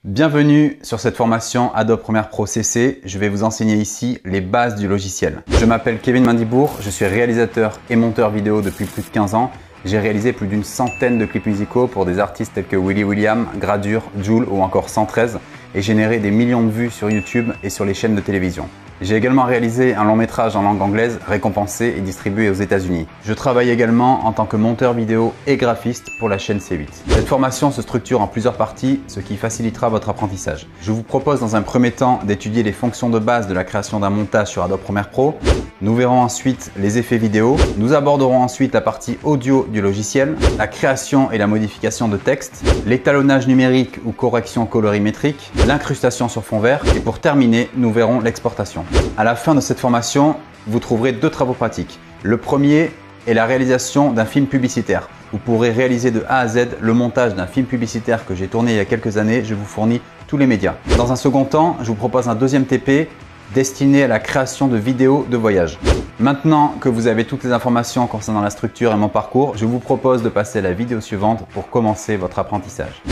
Bienvenue sur cette formation Adobe Premiere Pro CC. Je vais vous enseigner ici les bases du logiciel. Je m'appelle Kevin Mandibour, je suis réalisateur et monteur vidéo depuis plus de 15 ans. J'ai réalisé plus d'une centaine de clips musicaux pour des artistes tels que Willy William, Gradure, Jul ou encore 113 et généré des millions de vues sur YouTube et sur les chaînes de télévision. J'ai également réalisé un long métrage en langue anglaise récompensé et distribué aux États-Unis. Je travaille également en tant que monteur vidéo et graphiste pour la chaîne C8. Cette formation se structure en plusieurs parties, ce qui facilitera votre apprentissage. Je vous propose dans un premier temps d'étudier les fonctions de base de la création d'un montage sur Adobe Premiere Pro. Nous verrons ensuite les effets vidéo. Nous aborderons ensuite la partie audio du logiciel, la création et la modification de texte, l'étalonnage numérique ou correction colorimétrique, l'incrustation sur fond vert et pour terminer, nous verrons l'exportation. À la fin de cette formation, vous trouverez deux travaux pratiques. Le premier est la réalisation d'un film publicitaire. Vous pourrez réaliser de A à Z le montage d'un film publicitaire que j'ai tourné il y a quelques années. Je vous fournis tous les médias. Dans un second temps, je vous propose un deuxième TP destiné à la création de vidéos de voyage. Maintenant que vous avez toutes les informations concernant la structure et mon parcours, je vous propose de passer à la vidéo suivante pour commencer votre apprentissage.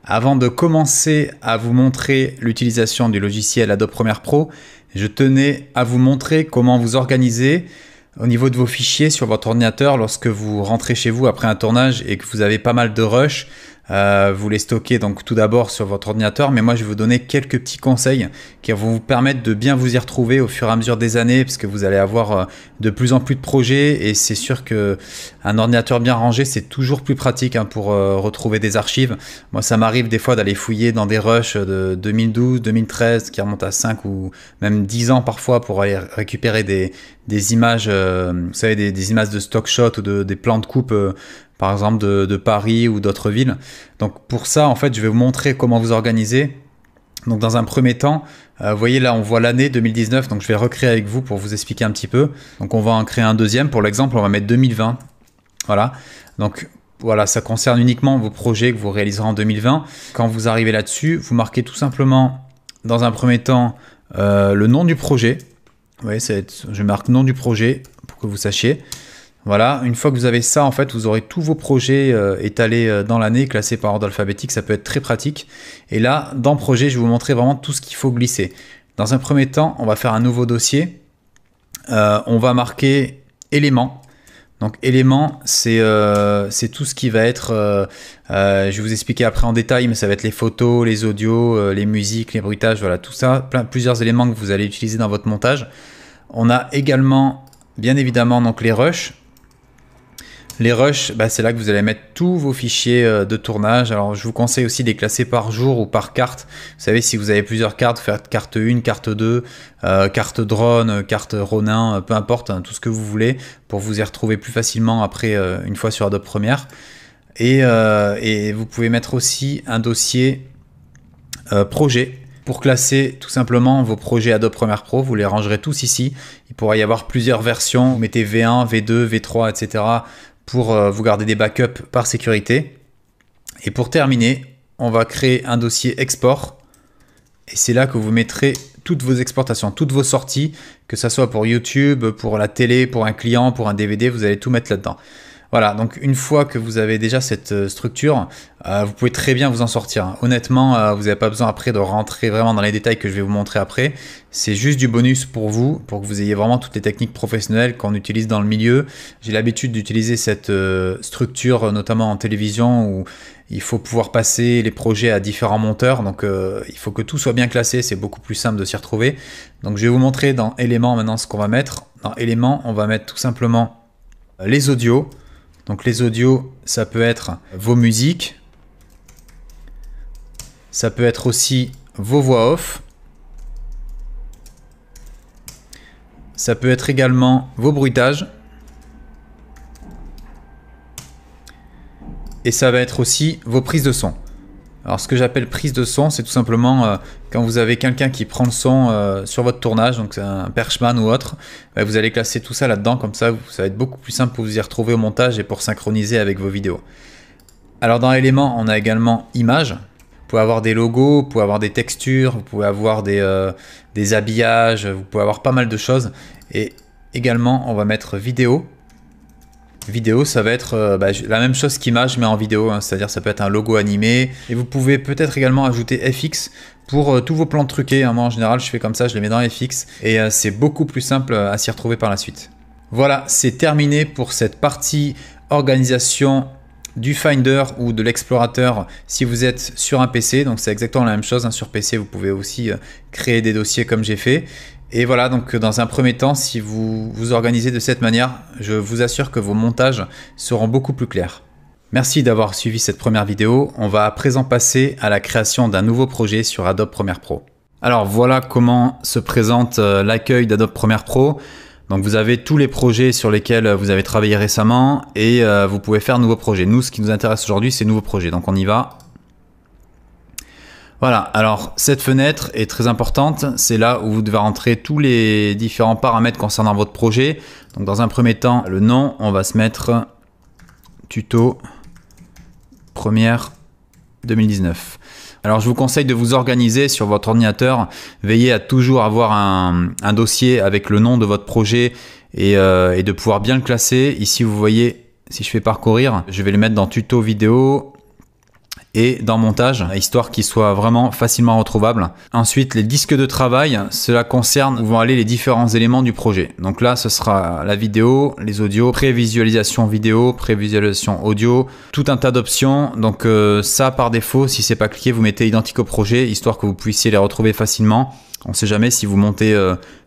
Avant de commencer à vous montrer l'utilisation du logiciel Adobe Premiere Pro, je tenais à vous montrer comment vous organiser au niveau de vos fichiers sur votre ordinateur lorsque vous rentrez chez vous après un tournage et que vous avez pas mal de rush. Vous les stockez donc tout d'abord sur votre ordinateur, mais moi je vais vous donner quelques petits conseils qui vont vous permettre de bien vous y retrouver au fur et à mesure des années, parce que vous allez avoir de plus en plus de projets et c'est sûr que un ordinateur bien rangé c'est toujours plus pratique pour retrouver des archives. Moi ça m'arrive des fois d'aller fouiller dans des rushs de 2012, 2013 qui remontent à 5 ou même 10 ans parfois pour aller récupérer des images, vous savez, des images de stock shot ou des plans de coupe par exemple de Paris ou d'autres villes. Donc pour ça, en fait, je vais vous montrer comment vous organiser. Donc dans un premier temps, vous voyez là, on voit l'année 2019, donc je vais recréer avec vous pour vous expliquer un petit peu. Donc on va en créer un deuxième. Pour l'exemple, on va mettre 2020. Voilà. Donc voilà, ça concerne uniquement vos projets que vous réaliserez en 2020. Quand vous arrivez là-dessus, vous marquez tout simplement, dans un premier temps, le nom du projet. Vous voyez, je marque nom du projet pour que vous sachiez. Voilà, une fois que vous avez ça, en fait, vous aurez tous vos projets étalés dans l'année, classés par ordre alphabétique. Ça peut être très pratique. Et là, dans projet, je vais vous montrer vraiment tout ce qu'il faut glisser. Dans un premier temps, on va faire un nouveau dossier. On va marquer éléments. Donc, éléments, c'est tout ce qui va être... je vais vous expliquer après en détail, mais ça va être les photos, les audios, les musiques, les bruitages, voilà, tout ça. Plusieurs éléments que vous allez utiliser dans votre montage. On a également, bien évidemment, donc les rushs. Les rushs, c'est là que vous allez mettre tous vos fichiers de tournage. Alors, je vous conseille aussi de les classer par jour ou par carte. Vous savez, si vous avez plusieurs cartes, faites carte 1, carte 2, carte drone, carte Ronin, peu importe, tout ce que vous voulez pour vous y retrouver plus facilement après une fois sur Adobe Premiere. Et vous pouvez mettre aussi un dossier projet pour classer tout simplement vos projets Adobe Premiere Pro. Vous les rangerez tous ici. Il pourrait y avoir plusieurs versions. Vous mettez V1, V2, V3, etc. pour vous garder des backups par sécurité. Et pour terminer, on va créer un dossier export. Et c'est là que vous mettrez toutes vos exportations, toutes vos sorties, que ce soit pour YouTube, pour la télé, pour un client, pour un DVD, vous allez tout mettre là-dedans. Voilà, donc une fois que vous avez déjà cette structure, vous pouvez très bien vous en sortir. Honnêtement, vous n'avez pas besoin après de rentrer vraiment dans les détails que je vais vous montrer après. C'est juste du bonus pour vous, pour que vous ayez vraiment toutes les techniques professionnelles qu'on utilise dans le milieu. J'ai l'habitude d'utiliser cette structure, notamment en télévision, où il faut pouvoir passer les projets à différents monteurs. Donc il faut que tout soit bien classé, c'est beaucoup plus simple de s'y retrouver. Donc je vais vous montrer dans éléments maintenant ce qu'on va mettre. Dans éléments, on va mettre tout simplement les audios. Donc les audios, ça peut être vos musiques, ça peut être aussi vos voix off, ça peut être également vos bruitages, et ça va être aussi vos prises de son. Alors ce que j'appelle prise de son, c'est tout simplement quand vous avez quelqu'un qui prend le son sur votre tournage, donc c'est un perchman ou autre, vous allez classer tout ça là-dedans, comme ça va être beaucoup plus simple pour vous y retrouver au montage et pour synchroniser avec vos vidéos. Alors dans éléments, on a également images. Vous pouvez avoir des logos, vous pouvez avoir des textures, vous pouvez avoir des habillages, vous pouvez avoir pas mal de choses. Et également, on va mettre vidéo. Vidéo, ça va être la même chose qu'image mais en vidéo, hein, c'est-à-dire ça peut être un logo animé. Et vous pouvez peut-être également ajouter FX pour tous vos plans truqués. Moi en général je fais comme ça, je les mets dans FX et c'est beaucoup plus simple à s'y retrouver par la suite. Voilà, c'est terminé pour cette partie organisation du Finder ou de l'explorateur si vous êtes sur un PC. Donc c'est exactement la même chose, hein. Sur PC vous pouvez aussi créer des dossiers comme j'ai fait. Et voilà, donc dans un premier temps, si vous vous organisez de cette manière, je vous assure que vos montages seront beaucoup plus clairs. Merci d'avoir suivi cette première vidéo. On va à présent passer à la création d'un nouveau projet sur Adobe Premiere Pro. Alors voilà comment se présente l'accueil d'Adobe Premiere Pro. Donc vous avez tous les projets sur lesquels vous avez travaillé récemment et vous pouvez faire nouveaux projets. Nous, ce qui nous intéresse aujourd'hui, c'est nouveaux projets. Donc on y va. Voilà, alors cette fenêtre est très importante, c'est là où vous devez rentrer tous les différents paramètres concernant votre projet. Donc dans un premier temps, le nom, on va se mettre tuto Premiere 2019. Alors je vous conseille de vous organiser sur votre ordinateur, veillez à toujours avoir un dossier avec le nom de votre projet et de pouvoir bien le classer. Ici vous voyez, si je fais parcourir, je vais le mettre dans tuto vidéo et dans montage, histoire qu'il soit vraiment facilement retrouvable. Ensuite, les disques de travail, cela concerne où vont aller les différents éléments du projet. Donc là, ce sera la vidéo, les audios, prévisualisation vidéo, prévisualisation audio, tout un tas d'options. Donc ça, par défaut, si c'est pas cliqué, vous mettez identique au projet, histoire que vous puissiez les retrouver facilement. On ne sait jamais si vous montez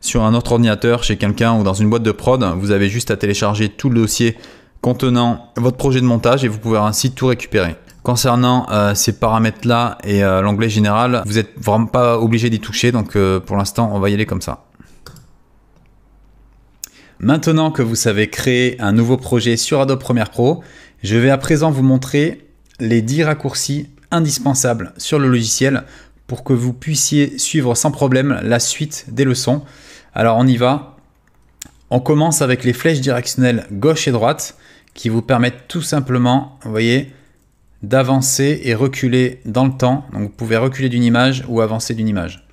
sur un autre ordinateur chez quelqu'un ou dans une boîte de prod, vous avez juste à télécharger tout le dossier contenant votre projet de montage et vous pouvez ainsi tout récupérer. Concernant ces paramètres-là et l'onglet général, vous n'êtes vraiment pas obligé d'y toucher, donc pour l'instant, on va y aller comme ça. Maintenant que vous savez créer un nouveau projet sur Adobe Premiere Pro, je vais à présent vous montrer les 10 raccourcis indispensables sur le logiciel pour que vous puissiez suivre sans problème la suite des leçons. Alors on y va. On commence avec les flèches directionnelles gauche et droite qui vous permettent tout simplement, vous voyez, d'avancer et reculer dans le temps. Donc vous pouvez reculer d'une image ou avancer d'une image.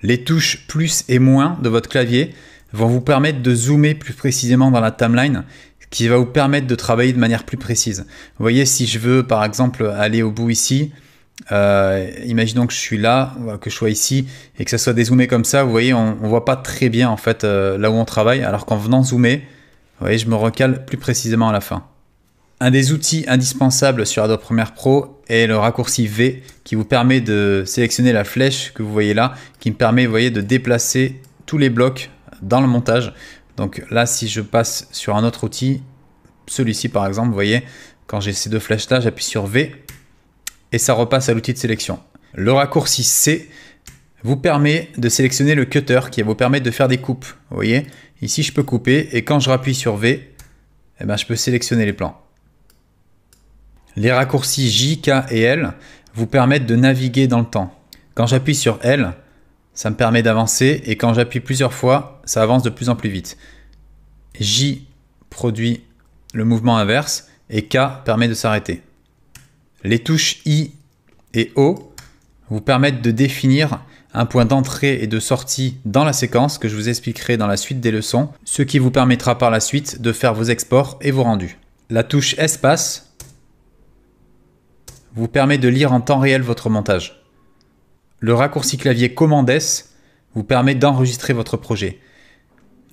Les touches plus et moins de votre clavier vont vous permettre de zoomer plus précisément dans la timeline, ce qui va vous permettre de travailler de manière plus précise. Vous voyez, si je veux par exemple aller au bout ici, imaginons que je suis là, que je sois ici et que ça soit dézoomé comme ça, vous voyez, on voit pas très bien en fait là où on travaille, alors qu'en venant zoomer, vous voyez, je me recale plus précisément à la fin. Un des outils indispensables sur Adobe Premiere Pro est le raccourci V qui vous permet de sélectionner la flèche que vous voyez là, qui me permet, vous voyez, de déplacer tous les blocs dans le montage. Donc là, si je passe sur un autre outil, celui-ci par exemple, vous voyez, quand j'ai ces deux flèches là, j'appuie sur V et ça repasse à l'outil de sélection. Le raccourci C vous permet de sélectionner le cutter qui va vous permettre de faire des coupes. Vous voyez, ici je peux couper et quand je rappuie sur V, eh ben, je peux sélectionner les plans. Les raccourcis J, K et L vous permettent de naviguer dans le temps. Quand j'appuie sur L, ça me permet d'avancer et quand j'appuie plusieurs fois, ça avance de plus en plus vite. J produit le mouvement inverse et K permet de s'arrêter. Les touches I et O vous permettent de définir un point d'entrée et de sortie dans la séquence que je vous expliquerai dans la suite des leçons, ce qui vous permettra par la suite de faire vos exports et vos rendus. La touche Espace vous permet de lire en temps réel votre montage. Le raccourci clavier Commande S vous permet d'enregistrer votre projet.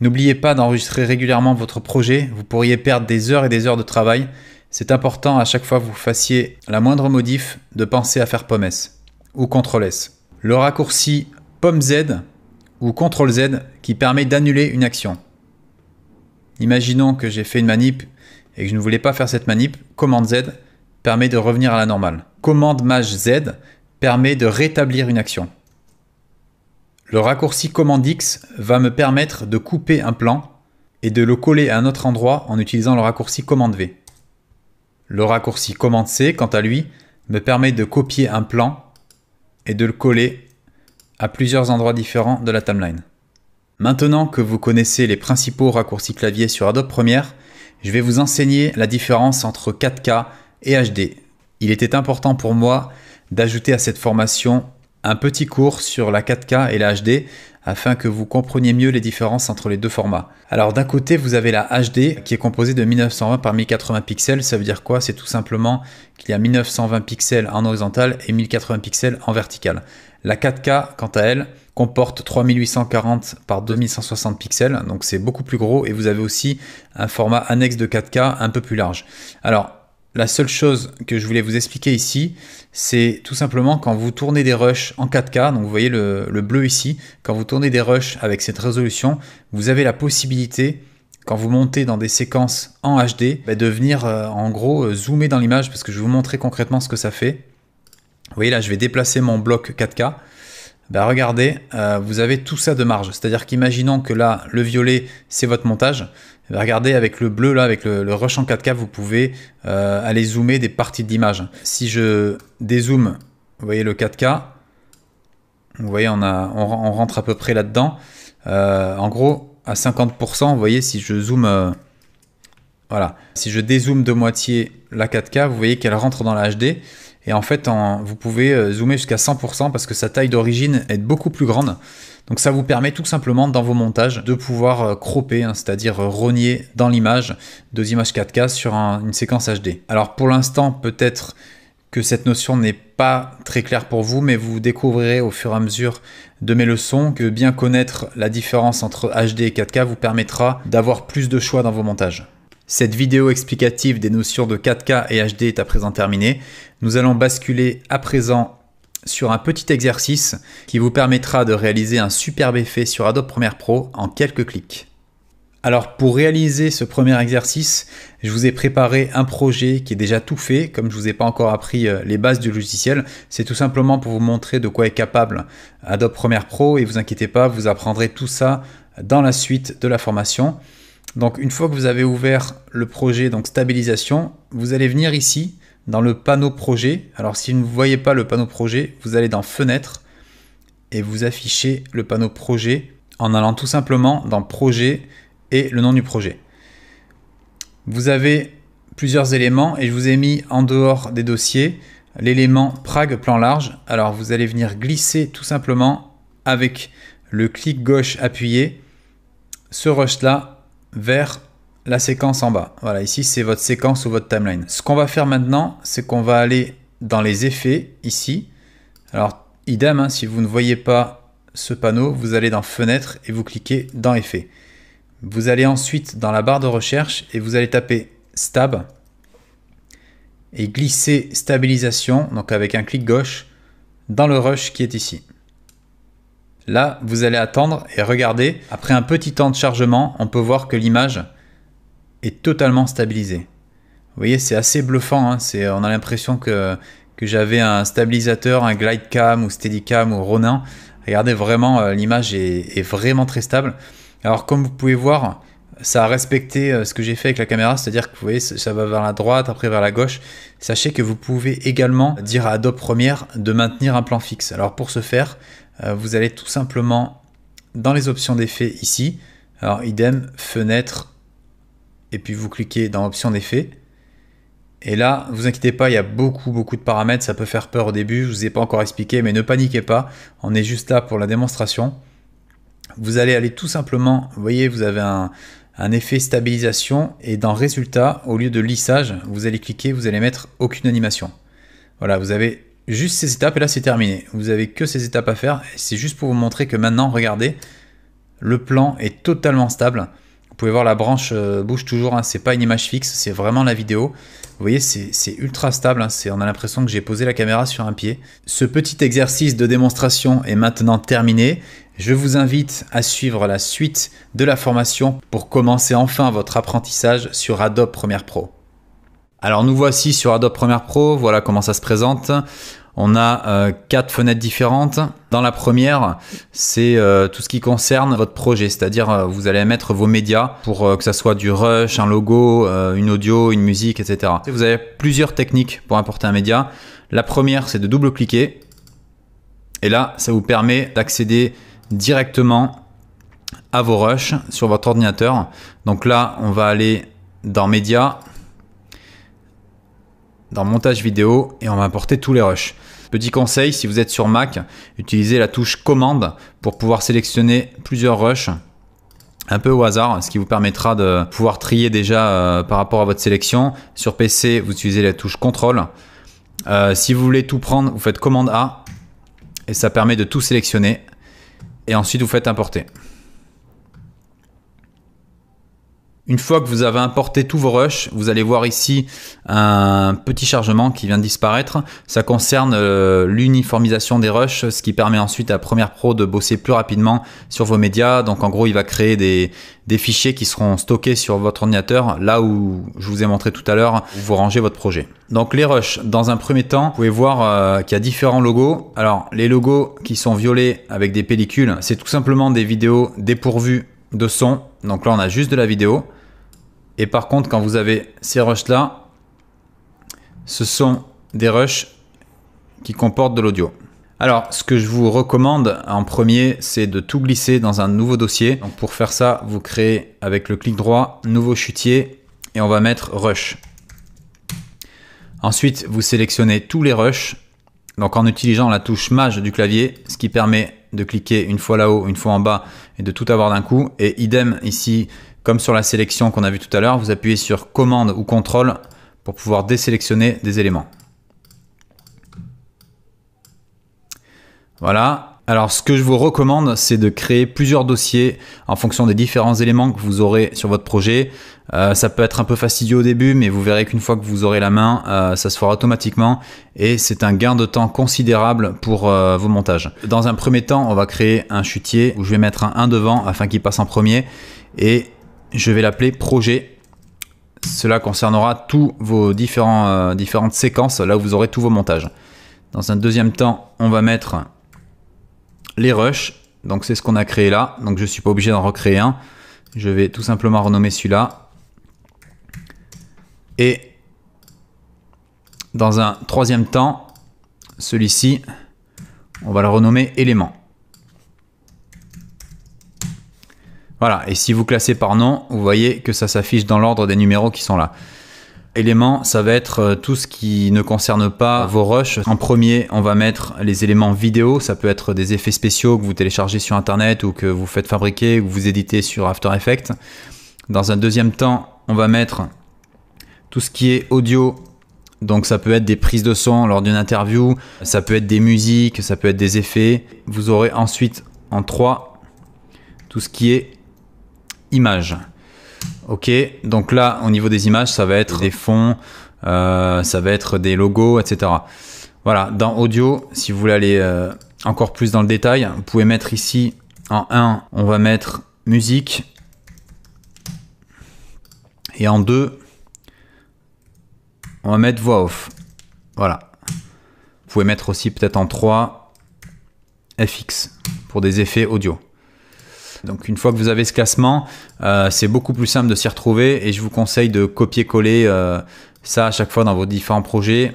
N'oubliez pas d'enregistrer régulièrement votre projet, vous pourriez perdre des heures et des heures de travail. C'est important à chaque fois que vous fassiez la moindre modif de penser à faire Pomme S ou CTRL S. Le raccourci Pomme Z ou CTRL Z qui permet d'annuler une action. Imaginons que j'ai fait une manip et que je ne voulais pas faire cette manip, Commande Z permet de revenir à la normale. Commande Maj Z permet de rétablir une action. Le raccourci Commande X va me permettre de couper un plan et de le coller à un autre endroit en utilisant le raccourci Commande V. Le raccourci Commande C, quant à lui, me permet de copier un plan et de le coller à plusieurs endroits différents de la timeline. Maintenant que vous connaissez les principaux raccourcis clavier sur Adobe Premiere, je vais vous enseigner la différence entre 4K et HD. Il était important pour moi d'ajouter à cette formation un petit cours sur la 4K et la HD afin que vous compreniez mieux les différences entre les deux formats. Alors d'un côté, vous avez la HD qui est composée de 1920 par 1080 pixels. Ça veut dire quoi? C'est tout simplement qu'il y a 1920 pixels en horizontal et 1080 pixels en vertical. La 4K, quant à elle, comporte 3840 par 2160 pixels, donc c'est beaucoup plus gros, et vous avez aussi un format annexe de 4K un peu plus large. Alors, la seule chose que je voulais vous expliquer ici, c'est tout simplement quand vous tournez des rushs en 4K, donc vous voyez le bleu ici, quand vous tournez des rushs avec cette résolution, vous avez la possibilité, quand vous montez dans des séquences en HD, de venir en gros zoomer dans l'image, parce que je vais vous montrer concrètement ce que ça fait. Vous voyez là, je vais déplacer mon bloc 4K. Regardez, vous avez tout ça de marge. C'est-à-dire qu'imaginons que là, le violet, c'est votre montage. Regardez, avec le bleu, là, avec le rush en 4K, vous pouvez aller zoomer des parties de l'image. Si je dézoome, vous voyez le 4K, vous voyez, on rentre à peu près là-dedans. En gros, à 50%, vous voyez, si je zoome, voilà, si je dézoome de moitié la 4K, vous voyez qu'elle rentre dans la HD. Et en fait, vous pouvez zoomer jusqu'à 100% parce que sa taille d'origine est beaucoup plus grande. Donc ça vous permet tout simplement dans vos montages de pouvoir cropper, c'est-à-dire rogner dans l'image 2 images 4K sur une séquence HD. Alors pour l'instant, peut-être que cette notion n'est pas très claire pour vous, mais vous découvrirez au fur et à mesure de mes leçons que bien connaître la différence entre HD et 4K vous permettra d'avoir plus de choix dans vos montages. Cette vidéo explicative des notions de 4K et HD est à présent terminée. Nous allons basculer à présent sur un petit exercice qui vous permettra de réaliser un superbe effet sur Adobe Premiere Pro en quelques clics. Alors pour réaliser ce premier exercice, je vous ai préparé un projet qui est déjà tout fait, comme je ne vous ai pas encore appris les bases du logiciel. C'est tout simplement pour vous montrer de quoi est capable Adobe Premiere Pro et vous inquiétez pas, vous apprendrez tout ça dans la suite de la formation. Donc une fois que vous avez ouvert le projet, donc stabilisation, vous allez venir ici dans le panneau projet. Alors si vous ne voyez pas le panneau projet, vous allez dans fenêtre et vous affichez le panneau projet en allant tout simplement dans projet et le nom du projet. Vous avez plusieurs éléments et je vous ai mis en dehors des dossiers l'élément Prague plan large. Alors vous allez venir glisser tout simplement avec le clic gauche appuyé ce rush là vers la séquence en bas. Voilà, ici c'est votre séquence ou votre timeline. Ce qu'on va faire maintenant, c'est qu'on va aller dans les effets ici. Alors idem, si vous ne voyez pas ce panneau, vous allez dans fenêtre et vous cliquez dans effets. Vous allez ensuite dans la barre de recherche et vous allez taper stab et glisser stabilisation, donc avec un clic gauche, dans le rush qui est ici. Là, vous allez attendre et regardez, après un petit temps de chargement, on peut voir que l'image est totalement stabilisée. Vous voyez, c'est assez bluffant, hein, on a l'impression que j'avais un stabilisateur, un GlideCam ou Steadicam ou Ronin. Regardez, vraiment, l'image est vraiment très stable. Alors, comme vous pouvez voir, ça a respecté ce que j'ai fait avec la caméra, c'est-à-dire que vous voyez, ça va vers la droite, après vers la gauche. Sachez que vous pouvez également dire à Adobe Premiere de maintenir un plan fixe. Alors, pour ce faire, vous allez tout simplement dans les options d'effets ici, alors idem, fenêtre, et puis vous cliquez dans options d'effets. Et là, vous inquiétez pas, il y a beaucoup de paramètres, ça peut faire peur au début, je ne vous ai pas encore expliqué, mais ne paniquez pas, on est juste là pour la démonstration. Vous allez aller tout simplement, vous voyez, vous avez un effet stabilisation, et dans résultat, au lieu de lissage, vous allez cliquer, vous allez mettre aucune animation. Voilà, vous avez juste ces étapes et là c'est terminé. Vous avez que ces étapes à faire. C'est juste pour vous montrer que maintenant, regardez, le plan est totalement stable. Vous pouvez voir la branche bouge toujours, hein, c'est pas une image fixe, c'est vraiment la vidéo. Vous voyez, c'est ultra stable, hein, on a l'impression que j'ai posé la caméra sur un pied. Ce petit exercice de démonstration est maintenant terminé. Je vous invite à suivre la suite de la formation pour commencer enfin votre apprentissage sur Adobe Premiere Pro. Alors nous voici sur Adobe Premiere Pro, voilà comment ça se présente. On a 4 fenêtres différentes. Dans la première, c'est tout ce qui concerne votre projet, c'est-à-dire vous allez mettre vos médias pour que ça soit du rush, un logo, une audio, une musique, etc. Vous avez plusieurs techniques pour importer un média. La première, c'est de double-cliquer. Et là, ça vous permet d'accéder directement à vos rushs sur votre ordinateur. Donc là, on va aller dans Médias, dans Montage vidéo et on va importer tous les rushs. Petit conseil, si vous êtes sur Mac, utilisez la touche commande pour pouvoir sélectionner plusieurs rushs un peu au hasard, ce qui vous permettra de pouvoir trier déjà par rapport à votre sélection. Sur PC, vous utilisez la touche contrôle. Si vous voulez tout prendre, vous faites commande A et ça permet de tout sélectionner. Et ensuite, vous faites importer. Une fois que vous avez importé tous vos rushs, vous allez voir ici un petit chargement qui vient de disparaître. Ça concerne l'uniformisation des rushs, ce qui permet ensuite à Premiere Pro de bosser plus rapidement sur vos médias. Donc en gros, il va créer des fichiers qui seront stockés sur votre ordinateur, là où je vous ai montré tout à l'heure, où vous rangez votre projet. Donc les rushs, dans un premier temps, vous pouvez voir qu'il y a différents logos. Alors les logos qui sont violets avec des pellicules, c'est tout simplement des vidéos dépourvues de son. Donc là, on a juste de la vidéo. Et par contre, quand vous avez ces rushs-là, ce sont des rushs qui comportent de l'audio. Alors, ce que je vous recommande en premier, c'est de tout glisser dans un nouveau dossier. Donc pour faire ça, vous créez avec le clic droit, nouveau chutier, et on va mettre rush. Ensuite, vous sélectionnez tous les rushs, donc en utilisant la touche Maj du clavier, ce qui permet de cliquer une fois là-haut, une fois en bas, et de tout avoir d'un coup. Et idem ici, comme sur la sélection qu'on a vu tout à l'heure, vous appuyez sur commande ou contrôle pour pouvoir désélectionner des éléments. Voilà. Alors ce que je vous recommande, c'est de créer plusieurs dossiers en fonction des différents éléments que vous aurez sur votre projet. Ça peut être un peu fastidieux au début, mais vous verrez qu'une fois que vous aurez la main, ça se fera automatiquement et c'est un gain de temps considérable pour vos montages. Dans un premier temps, on va créer un chutier où je vais mettre un 1 devant afin qu'il passe en premier et je vais l'appeler projet. Cela concernera tous vos différentes séquences, là où vous aurez tous vos montages. Dans un deuxième temps, on va mettre les rushs. Donc c'est ce qu'on a créé là. Donc je ne suis pas obligé d'en recréer un. Je vais tout simplement renommer celui-là. Et dans un troisième temps, celui-ci, on va le renommer élément. Voilà, et si vous classez par nom, vous voyez que ça s'affiche dans l'ordre des numéros qui sont là. Éléments, ça va être tout ce qui ne concerne pas vos rushs. En premier, on va mettre les éléments vidéo. Ça peut être des effets spéciaux que vous téléchargez sur Internet ou que vous faites fabriquer, ou que vous éditez sur After Effects. Dans un deuxième temps, on va mettre tout ce qui est audio. Donc ça peut être des prises de son lors d'une interview, ça peut être des musiques, ça peut être des effets. Vous aurez ensuite en 3 tout ce qui est images. Ok, donc là au niveau des images, ça va être des fonds, ça va être des logos, etc. Voilà, dans audio, si vous voulez aller encore plus dans le détail, vous pouvez mettre ici en 1, on va mettre musique, et en 2, on va mettre voix off. Voilà. Vous pouvez mettre aussi peut-être en 3, FX pour des effets audio. Donc une fois que vous avez ce classement, c'est beaucoup plus simple de s'y retrouver et je vous conseille de copier-coller ça à chaque fois dans vos différents projets.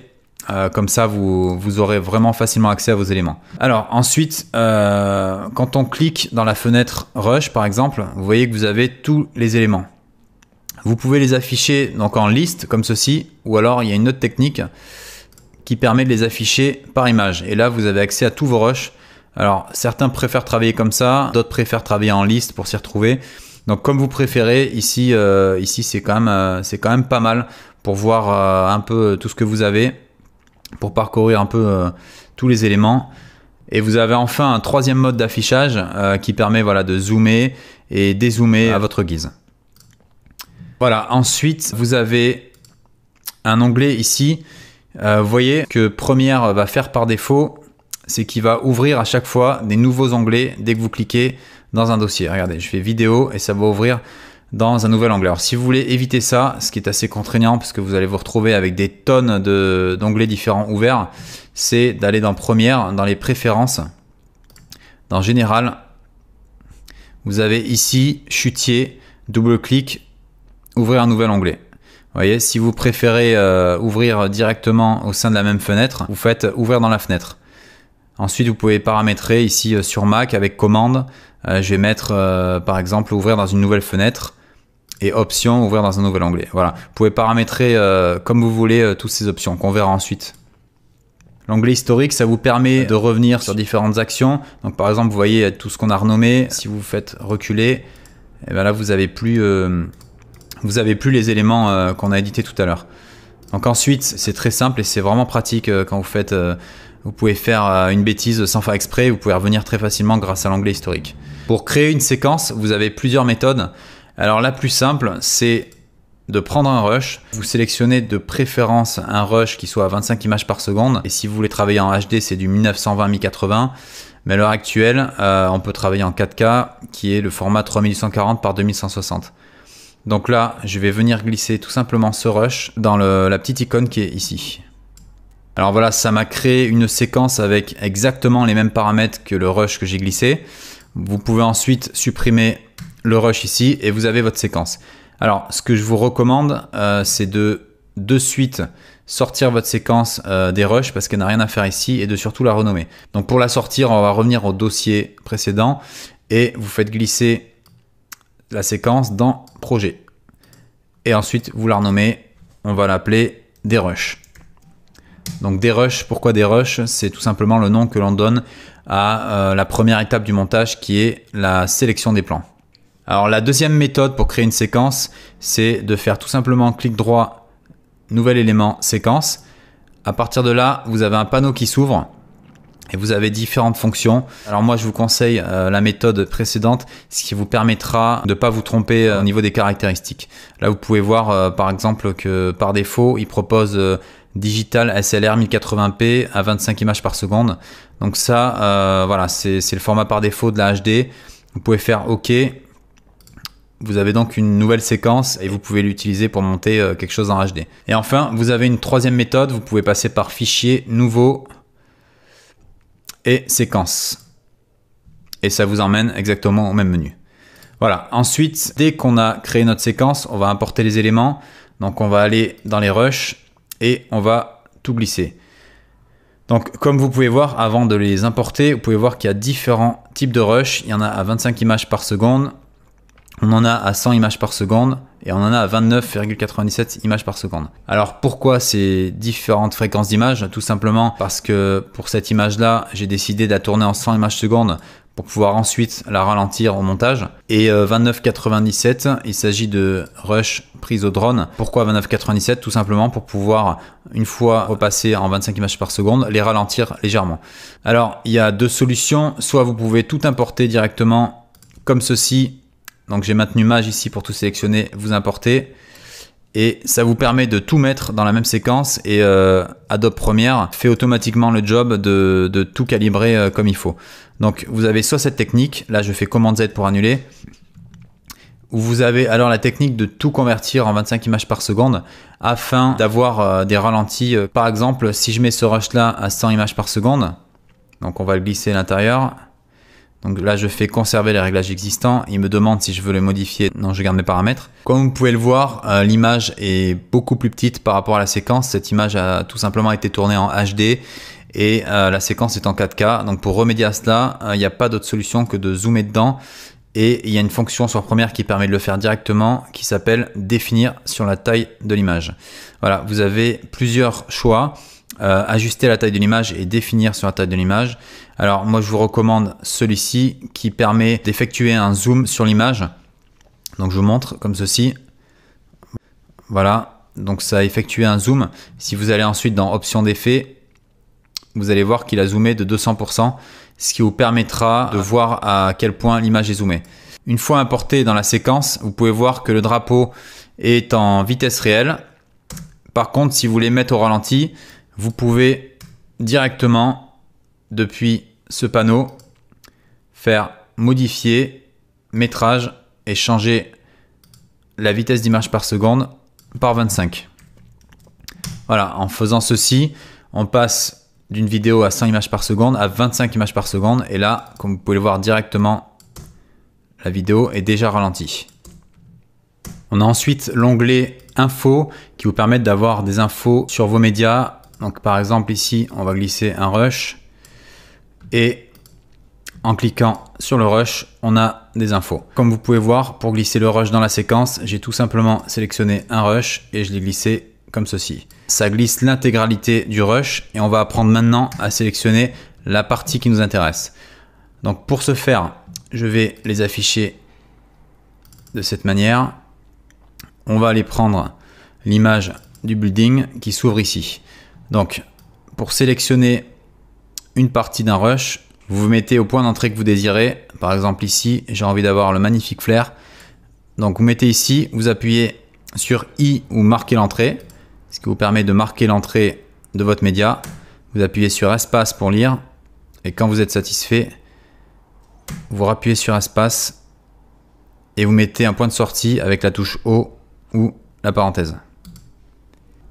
Comme ça, vous aurez vraiment facilement accès à vos éléments. Alors ensuite, quand on clique dans la fenêtre Rush par exemple, vous voyez que vous avez tous les éléments. Vous pouvez les afficher donc en liste comme ceci, ou alors il y a une autre technique qui permet de les afficher par image. Et là, vous avez accès à tous vos rushs. Alors, certains préfèrent travailler comme ça, d'autres préfèrent travailler en liste pour s'y retrouver. Donc, comme vous préférez, ici c'est quand même pas mal pour voir un peu tout ce que vous avez, pour parcourir un peu tous les éléments. Et vous avez enfin un troisième mode d'affichage qui permet voilà, de zoomer et dézoomer à votre guise. Voilà, ensuite, vous avez un onglet ici. Vous voyez que Premiere va faire par défaut, c'est qu'il va ouvrir à chaque fois des nouveaux onglets dès que vous cliquez dans un dossier. Regardez, je fais vidéo et ça va ouvrir dans un nouvel onglet. Alors si vous voulez éviter ça, ce qui est assez contraignant parce que vous allez vous retrouver avec des tonnes d'onglets différents ouverts, c'est d'aller dans Premiere, dans les préférences, dans Général, vous avez ici Chutier, double-clic, ouvrir un nouvel onglet. Vous voyez, si vous préférez ouvrir directement au sein de la même fenêtre, vous faites ouvrir dans la fenêtre. Ensuite, vous pouvez paramétrer ici sur Mac avec commande. Je vais mettre par exemple ouvrir dans une nouvelle fenêtre et option ouvrir dans un nouvel onglet. Voilà, vous pouvez paramétrer comme vous voulez toutes ces options qu'on verra ensuite. L'onglet historique, ça vous permet de revenir sur différentes actions. Donc par exemple, vous voyez tout ce qu'on a renommé. Si vous faites reculer, et bien là vous avez plus les éléments qu'on a édités tout à l'heure. Donc ensuite, c'est très simple et c'est vraiment pratique quand vous faites, vous pouvez faire une bêtise sans faire exprès, vous pouvez revenir très facilement grâce à l'onglet historique. Pour créer une séquence, vous avez plusieurs méthodes. Alors la plus simple, c'est de prendre un rush. Vous sélectionnez de préférence un rush qui soit à 25 images par seconde. Et si vous voulez travailler en HD, c'est du 1920-1080. Mais à l'heure actuelle, on peut travailler en 4K, qui est le format 3840 par 2160. Donc là, je vais venir glisser tout simplement ce rush dans la petite icône qui est ici. Alors voilà, ça m'a créé une séquence avec exactement les mêmes paramètres que le rush que j'ai glissé. Vous pouvez ensuite supprimer le rush ici et vous avez votre séquence. Alors, ce que je vous recommande, c'est de suite sortir votre séquence des rushs parce qu'elle n'a rien à faire ici et de surtout la renommer. Donc pour la sortir, on va revenir au dossier précédent et vous faites glisser la séquence dans projet. Et ensuite, vous la renommez, on va l'appeler des rushs. Donc des rushs, pourquoi des rushs? C'est tout simplement le nom que l'on donne à la première étape du montage qui est la sélection des plans. Alors la deuxième méthode pour créer une séquence, c'est de faire tout simplement clic droit, nouvel élément, séquence. À partir de là, vous avez un panneau qui s'ouvre et vous avez différentes fonctions. Alors moi, je vous conseille la méthode précédente, ce qui vous permettra de ne pas vous tromper au niveau des caractéristiques. Là, vous pouvez voir par exemple que par défaut, il propose Digital SLR 1080p à 25 images par seconde. Donc ça, voilà, c'est le format par défaut de la HD. Vous pouvez faire OK. Vous avez donc une nouvelle séquence et vous pouvez l'utiliser pour monter quelque chose en HD. Et enfin, vous avez une troisième méthode. Vous pouvez passer par Fichier, Nouveau et Séquence. Et ça vous emmène exactement au même menu. Voilà. Ensuite, dès qu'on a créé notre séquence, on va importer les éléments. Donc, on va aller dans les rushs et on va tout glisser. Donc, comme vous pouvez voir, avant de les importer, vous pouvez voir qu'il y a différents types de rushs. Il y en a à 25 images par seconde. On en a à 100 images par seconde et on en a à 29,97 images par seconde. Alors pourquoi ces différentes fréquences d'images? Tout simplement parce que pour cette image-là, j'ai décidé de la tourner en 100 images secondes pour pouvoir ensuite la ralentir au montage. Et 29,97, il s'agit de rush prise au drone. Pourquoi 29,97? Tout simplement pour pouvoir, une fois repasser en 25 images par seconde, les ralentir légèrement. Alors il y a deux solutions. Soit vous pouvez tout importer directement comme ceci. Donc j'ai maintenu Mage ici pour tout sélectionner, vous importer. Et ça vous permet de tout mettre dans la même séquence et Adobe Premiere fait automatiquement le job de tout calibrer comme il faut. Donc vous avez soit cette technique, là je fais Commande Z pour annuler, ou vous avez alors la technique de tout convertir en 25 images par seconde afin d'avoir des ralentis. Par exemple, si je mets ce rush là à 100 images par seconde, donc on va le glisser à l'intérieur. Donc là, je fais conserver les réglages existants. Il me demande si je veux les modifier. Non, je garde mes paramètres. Comme vous pouvez le voir, l'image est beaucoup plus petite par rapport à la séquence. Cette image a tout simplement été tournée en HD et la séquence est en 4K. Donc pour remédier à cela, il n'y a pas d'autre solution que de zoomer dedans. Et il y a une fonction sur Premiere qui permet de le faire directement, qui s'appelle définir sur la taille de l'image. Voilà, vous avez plusieurs choix. Ajuster la taille de l'image et définir sur la taille de l'image. Alors moi je vous recommande celui-ci qui permet d'effectuer un zoom sur l'image. Donc je vous montre comme ceci. Voilà, donc ça a effectué un zoom. Si vous allez ensuite dans options d'effet, vous allez voir qu'il a zoomé de 200%, ce qui vous permettra de voir à quel point l'image est zoomée. Une fois importé dans la séquence, vous pouvez voir que le drapeau est en vitesse réelle. Par contre, si vous voulez mettre au ralenti, vous pouvez directement, depuis ce panneau, faire modifier, métrage et changer la vitesse d'image par seconde par 25. Voilà, en faisant ceci, on passe d'une vidéo à 100 images par seconde à 25 images par seconde. Et là, comme vous pouvez le voir directement, la vidéo est déjà ralentie. On a ensuite l'onglet Info qui vous permet d'avoir des infos sur vos médias. Donc par exemple ici, on va glisser un rush et en cliquant sur le rush, on a des infos. Comme vous pouvez voir, pour glisser le rush dans la séquence, j'ai tout simplement sélectionné un rush et je l'ai glissé comme ceci. Ça glisse l'intégralité du rush et on va apprendre maintenant à sélectionner la partie qui nous intéresse. Donc pour ce faire, je vais les afficher de cette manière. On va aller prendre l'image du building qui s'ouvre ici. Donc pour sélectionner une partie d'un rush, vous vous mettez au point d'entrée que vous désirez. Par exemple ici, j'ai envie d'avoir le magnifique flair. Donc vous mettez ici, vous appuyez sur I ou marquer l'entrée, ce qui vous permet de marquer l'entrée de votre média. Vous appuyez sur espace pour lire et quand vous êtes satisfait, vous rappuyez sur espace et vous mettez un point de sortie avec la touche O ou la parenthèse.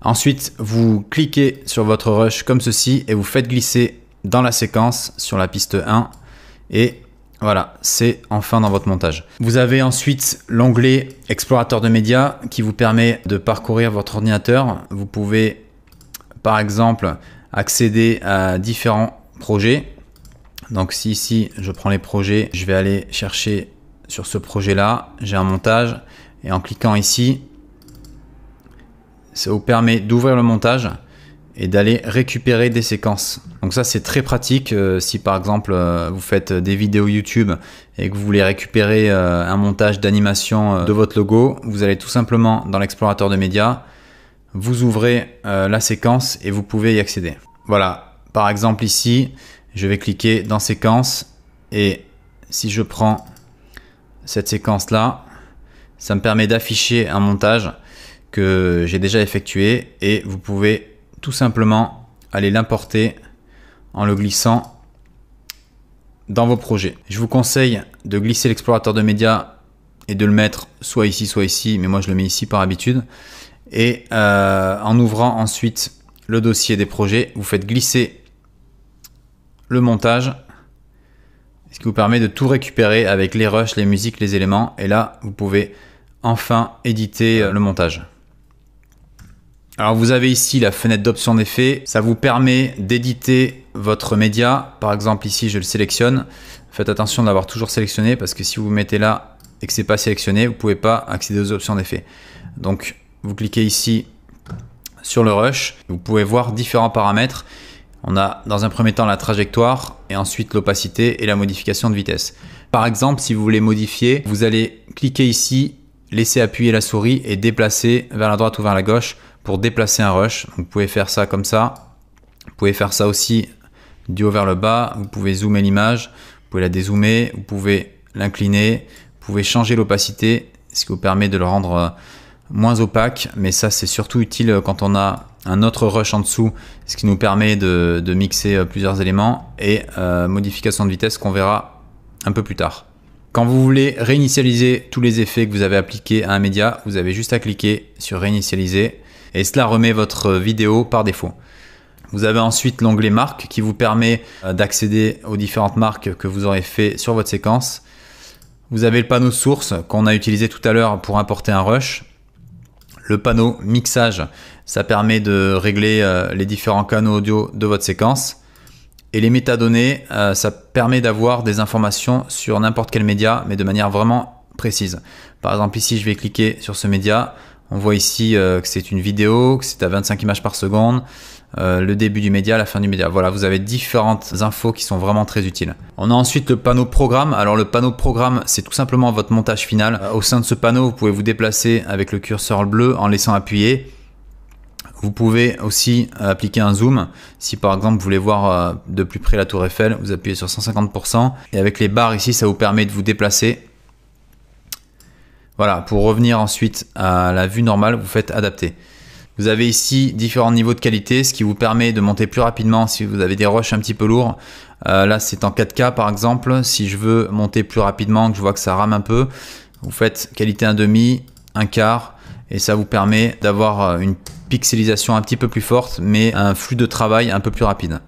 Ensuite, vous cliquez sur votre rush comme ceci et vous faites glisser dans la séquence sur la piste 1 et voilà, c'est enfin dans votre montage. Vous avez ensuite l'onglet explorateur de médias qui vous permet de parcourir votre ordinateur. Vous pouvez par exemple accéder à différents projets. Donc si ici je prends les projets, je vais aller chercher sur ce projet là, j'ai un montage et en cliquant ici, ça vous permet d'ouvrir le montage et d'aller récupérer des séquences. Donc ça c'est très pratique si par exemple vous faites des vidéos YouTube et que vous voulez récupérer un montage d'animation de votre logo, vous allez tout simplement dans l'explorateur de médias, vous ouvrez la séquence et vous pouvez y accéder. Voilà, par exemple ici, je vais cliquer dans séquence et si je prends cette séquence là, ça me permet d'afficher un montage que j'ai déjà effectué et vous pouvez tout simplement aller l'importer en le glissant dans vos projets. Je vous conseille de glisser l'explorateur de médias et de le mettre soit ici, mais moi je le mets ici par habitude. Et en ouvrant ensuite le dossier des projets, vous faites glisser le montage, ce qui vous permet de tout récupérer avec les rushs, les musiques, les éléments. Et là, vous pouvez enfin éditer le montage. Alors vous avez ici la fenêtre d'options d'effets, ça vous permet d'éditer votre média. Par exemple ici je le sélectionne, faites attention d'avoir toujours sélectionné parce que si vous mettez là et que c'est pas sélectionné, vous pouvez pas accéder aux options d'effets. Donc vous cliquez ici sur le rush, vous pouvez voir différents paramètres. On a dans un premier temps la trajectoire et ensuite l'opacité et la modification de vitesse. Par exemple si vous voulez modifier, vous allez cliquer ici, laisser appuyer la souris et déplacer vers la droite ou vers la gauche pour déplacer un rush. Donc, vous pouvez faire ça comme ça. Vous pouvez faire ça aussi du haut vers le bas. Vous pouvez zoomer l'image. Vous pouvez la dézoomer. Vous pouvez l'incliner. Vous pouvez changer l'opacité, ce qui vous permet de le rendre moins opaque. Mais ça, c'est surtout utile quand on a un autre rush en dessous, ce qui nous permet de mixer plusieurs éléments et modification de vitesse qu'on verra un peu plus tard. Quand vous voulez réinitialiser tous les effets que vous avez appliqués à un média, vous avez juste à cliquer sur réinitialiser et cela remet votre vidéo par défaut. Vous avez ensuite l'onglet marque qui vous permet d'accéder aux différentes marques que vous aurez fait sur votre séquence. Vous avez le panneau source qu'on a utilisé tout à l'heure pour importer un rush. Le panneau mixage, ça permet de régler les différents canaux audio de votre séquence. Et les métadonnées, ça permet d'avoir des informations sur n'importe quel média, mais de manière vraiment précise. Par exemple, ici, je vais cliquer sur ce média. On voit ici que c'est une vidéo, que c'est à 25 images par seconde, le début du média, la fin du média. Voilà, vous avez différentes infos qui sont vraiment très utiles. On a ensuite le panneau programme. Alors le panneau programme, c'est tout simplement votre montage final. Au sein de ce panneau, vous pouvez vous déplacer avec le curseur bleu en laissant appuyer. Vous pouvez aussi appliquer un zoom. Si par exemple vous voulez voir de plus près la tour Eiffel, vous appuyez sur 150%. Et avec les barres ici, ça vous permet de vous déplacer. Voilà, pour revenir ensuite à la vue normale, vous faites adapter. Vous avez ici différents niveaux de qualité, ce qui vous permet de monter plus rapidement si vous avez des rushs un petit peu lourds. Là, c'est en 4K par exemple. Si je veux monter plus rapidement, que je vois que ça rame un peu, vous faites qualité 1/2, 1/4 et ça vous permet d'avoir une pixelisation un petit peu plus forte, mais un flux de travail un peu plus rapide.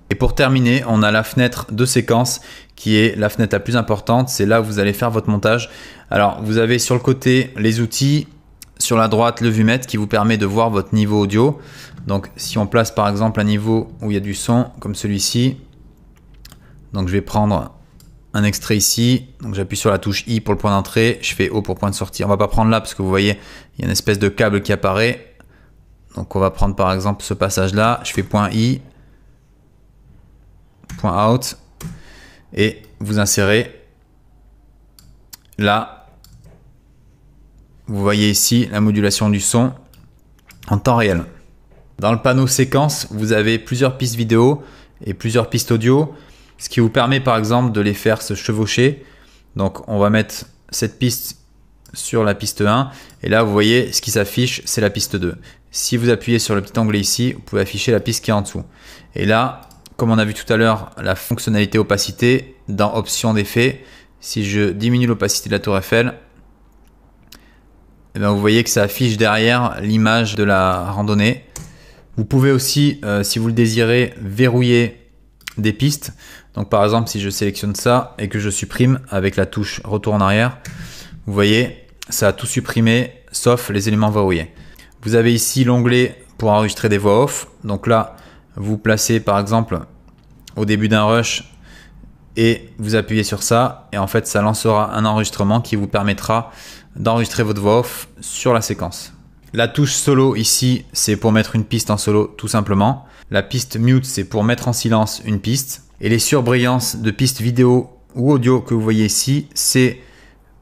Et pour terminer, on a la fenêtre de séquence qui est la fenêtre la plus importante. C'est là où vous allez faire votre montage. Alors, vous avez sur le côté les outils, sur la droite le vumètre qui vous permet de voir votre niveau audio. Donc, si on place par exemple un niveau où il y a du son, comme celui-ci, donc je vais prendre un extrait ici. Donc, j'appuie sur la touche I pour le point d'entrée, je fais O pour point de sortie. On va pas prendre là parce que vous voyez, il y a une espèce de câble qui apparaît. Donc on va prendre par exemple ce passage là, je fais .i, .out et vous insérez là. Vous voyez ici la modulation du son en temps réel. Dans le panneau séquence, vous avez plusieurs pistes vidéo et plusieurs pistes audio, ce qui vous permet par exemple de les faire se chevaucher. Donc on va mettre cette piste sur la piste 1 et là vous voyez ce qui s'affiche, c'est la piste 2. Si vous appuyez sur le petit onglet ici, vous pouvez afficher la piste qui est en dessous. Et là, comme on a vu tout à l'heure, la fonctionnalité opacité dans options d'effet, si je diminue l'opacité de la tour Eiffel, et bien vous voyez que ça affiche derrière l'image de la randonnée. Vous pouvez aussi, si vous le désirez, verrouiller des pistes. Donc par exemple, si je sélectionne ça et que je supprime avec la touche retour en arrière, vous voyez, ça a tout supprimé sauf les éléments verrouillés. Vous avez ici l'onglet pour enregistrer des voix off. Donc là, vous placez par exemple au début d'un rush et vous appuyez sur ça et en fait ça lancera un enregistrement qui vous permettra d'enregistrer votre voix off sur la séquence. La touche solo ici, c'est pour mettre une piste en solo tout simplement. La piste mute, c'est pour mettre en silence une piste. Et les surbrillances de pistes vidéo ou audio que vous voyez ici, c'est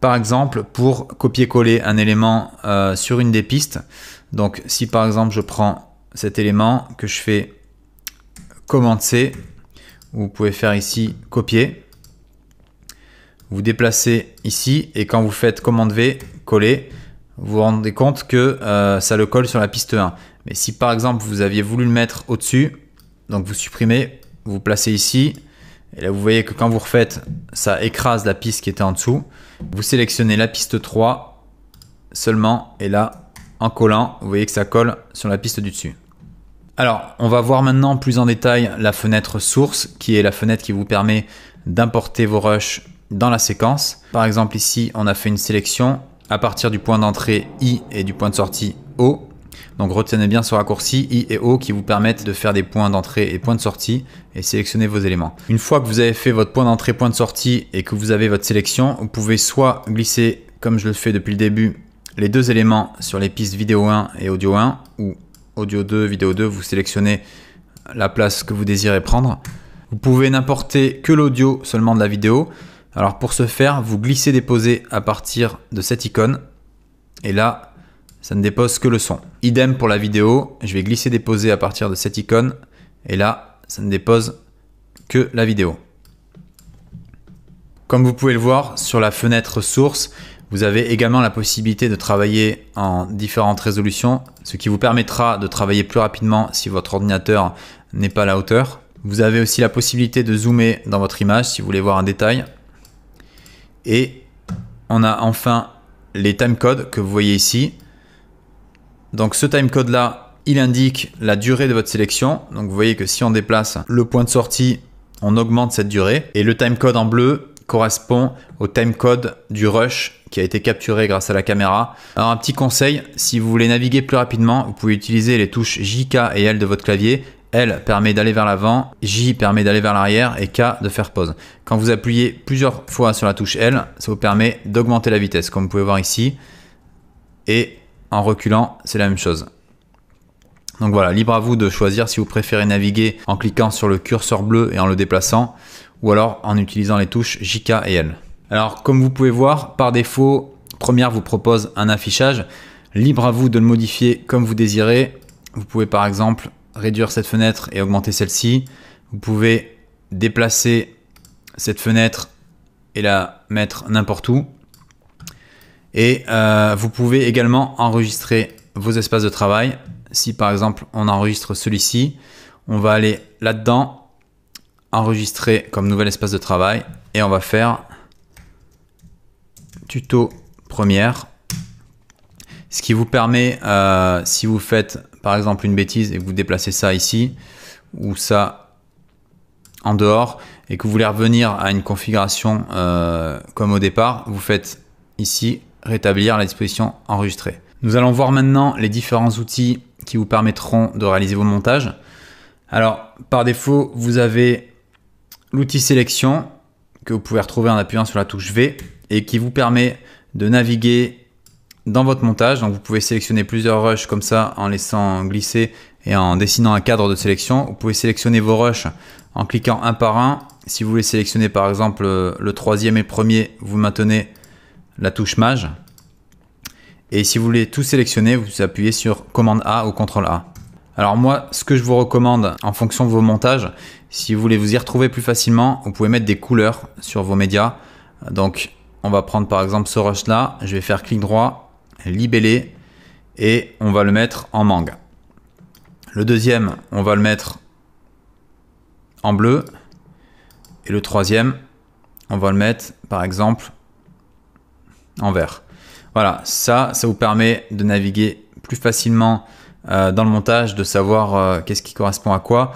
par exemple pour copier-coller un élément sur une des pistes. Donc si par exemple je prends cet élément que je fais commande C, vous pouvez faire ici copier. Vous déplacez ici et quand vous faites commande V, coller, vous vous rendez compte que ça le colle sur la piste 1. Mais si par exemple vous aviez voulu le mettre au-dessus, donc vous supprimez, vous placez ici, et là vous voyez que quand vous refaites, ça écrase la piste qui était en dessous. Vous sélectionnez la piste 3 seulement, et là, en collant, vous voyez que ça colle sur la piste du dessus. Alors, on va voir maintenant plus en détail la fenêtre source, qui est la fenêtre qui vous permet d'importer vos rushs dans la séquence. Par exemple ici, on a fait une sélection à partir du point d'entrée I et du point de sortie O. Donc retenez bien ce raccourci I et O qui vous permettent de faire des points d'entrée et points de sortie et sélectionner vos éléments. Une fois que vous avez fait votre point d'entrée, point de sortie et que vous avez votre sélection, vous pouvez soit glisser, comme je le fais depuis le début, les deux éléments sur les pistes vidéo 1 et audio 1 ou audio 2, vidéo 2, vous sélectionnez la place que vous désirez prendre. Vous pouvez n'importer que l'audio seulement de la vidéo. Alors pour ce faire, vous glissez déposez à partir de cette icône et là, ça ne dépose que le son. Idem pour la vidéo, je vais glisser déposer à partir de cette icône et là, ça ne dépose que la vidéo. Comme vous pouvez le voir sur la fenêtre source, vous avez également la possibilité de travailler en différentes résolutions, ce qui vous permettra de travailler plus rapidement si votre ordinateur n'est pas à la hauteur. Vous avez aussi la possibilité de zoomer dans votre image si vous voulez voir un détail. Et on a enfin les timecodes que vous voyez ici. Donc ce timecode là, il indique la durée de votre sélection. Donc vous voyez que si on déplace le point de sortie, on augmente cette durée. Et le timecode en bleu correspond au timecode du rush qui a été capturé grâce à la caméra. Alors un petit conseil, si vous voulez naviguer plus rapidement, vous pouvez utiliser les touches J, K et L de votre clavier. L permet d'aller vers l'avant, J permet d'aller vers l'arrière et K de faire pause. Quand vous appuyez plusieurs fois sur la touche L, ça vous permet d'augmenter la vitesse, comme vous pouvez voir ici. Et en reculant, c'est la même chose. Donc voilà, libre à vous de choisir si vous préférez naviguer en cliquant sur le curseur bleu et en le déplaçant, ou alors en utilisant les touches J, K et L. Alors comme vous pouvez voir, par défaut, Premiere vous propose un affichage. Libre à vous de le modifier comme vous désirez. Vous pouvez par exemple réduire cette fenêtre et augmenter celle-ci. Vous pouvez déplacer cette fenêtre et la mettre n'importe où. Et vous pouvez également enregistrer vos espaces de travail. Si par exemple on enregistre celui-ci, on va aller là-dedans, enregistrer comme nouvel espace de travail et on va faire tuto Premiere. Ce qui vous permet, si vous faites par exemple une bêtise et que vous déplacez ça ici ou ça en dehors et que vous voulez revenir à une configuration comme au départ, vous faites ici rétablir la disposition enregistrée. Nous allons voir maintenant les différents outils qui vous permettront de réaliser vos montages. Alors par défaut, vous avez l'outil sélection que vous pouvez retrouver en appuyant sur la touche V et qui vous permet de naviguer dans votre montage. Donc vous pouvez sélectionner plusieurs rushs comme ça en laissant glisser et en dessinant un cadre de sélection. Vous pouvez sélectionner vos rushs en cliquant un par un. Si vous voulez sélectionner par exemple le troisième et le premier, vous maintenez la touche Maj. Et si vous voulez tout sélectionner, vous appuyez sur commande A ou CTRL A. Alors moi, ce que je vous recommande en fonction de vos montages, si vous voulez vous y retrouver plus facilement, vous pouvez mettre des couleurs sur vos médias. Donc on va prendre par exemple ce rush là, je vais faire clic droit, libeller et on va le mettre en mangue. Le deuxième, on va le mettre en bleu et le troisième, on va le mettre par exemple en vert. Voilà, ça vous permet de naviguer plus facilement dans le montage, de savoir qu'est-ce qui correspond à quoi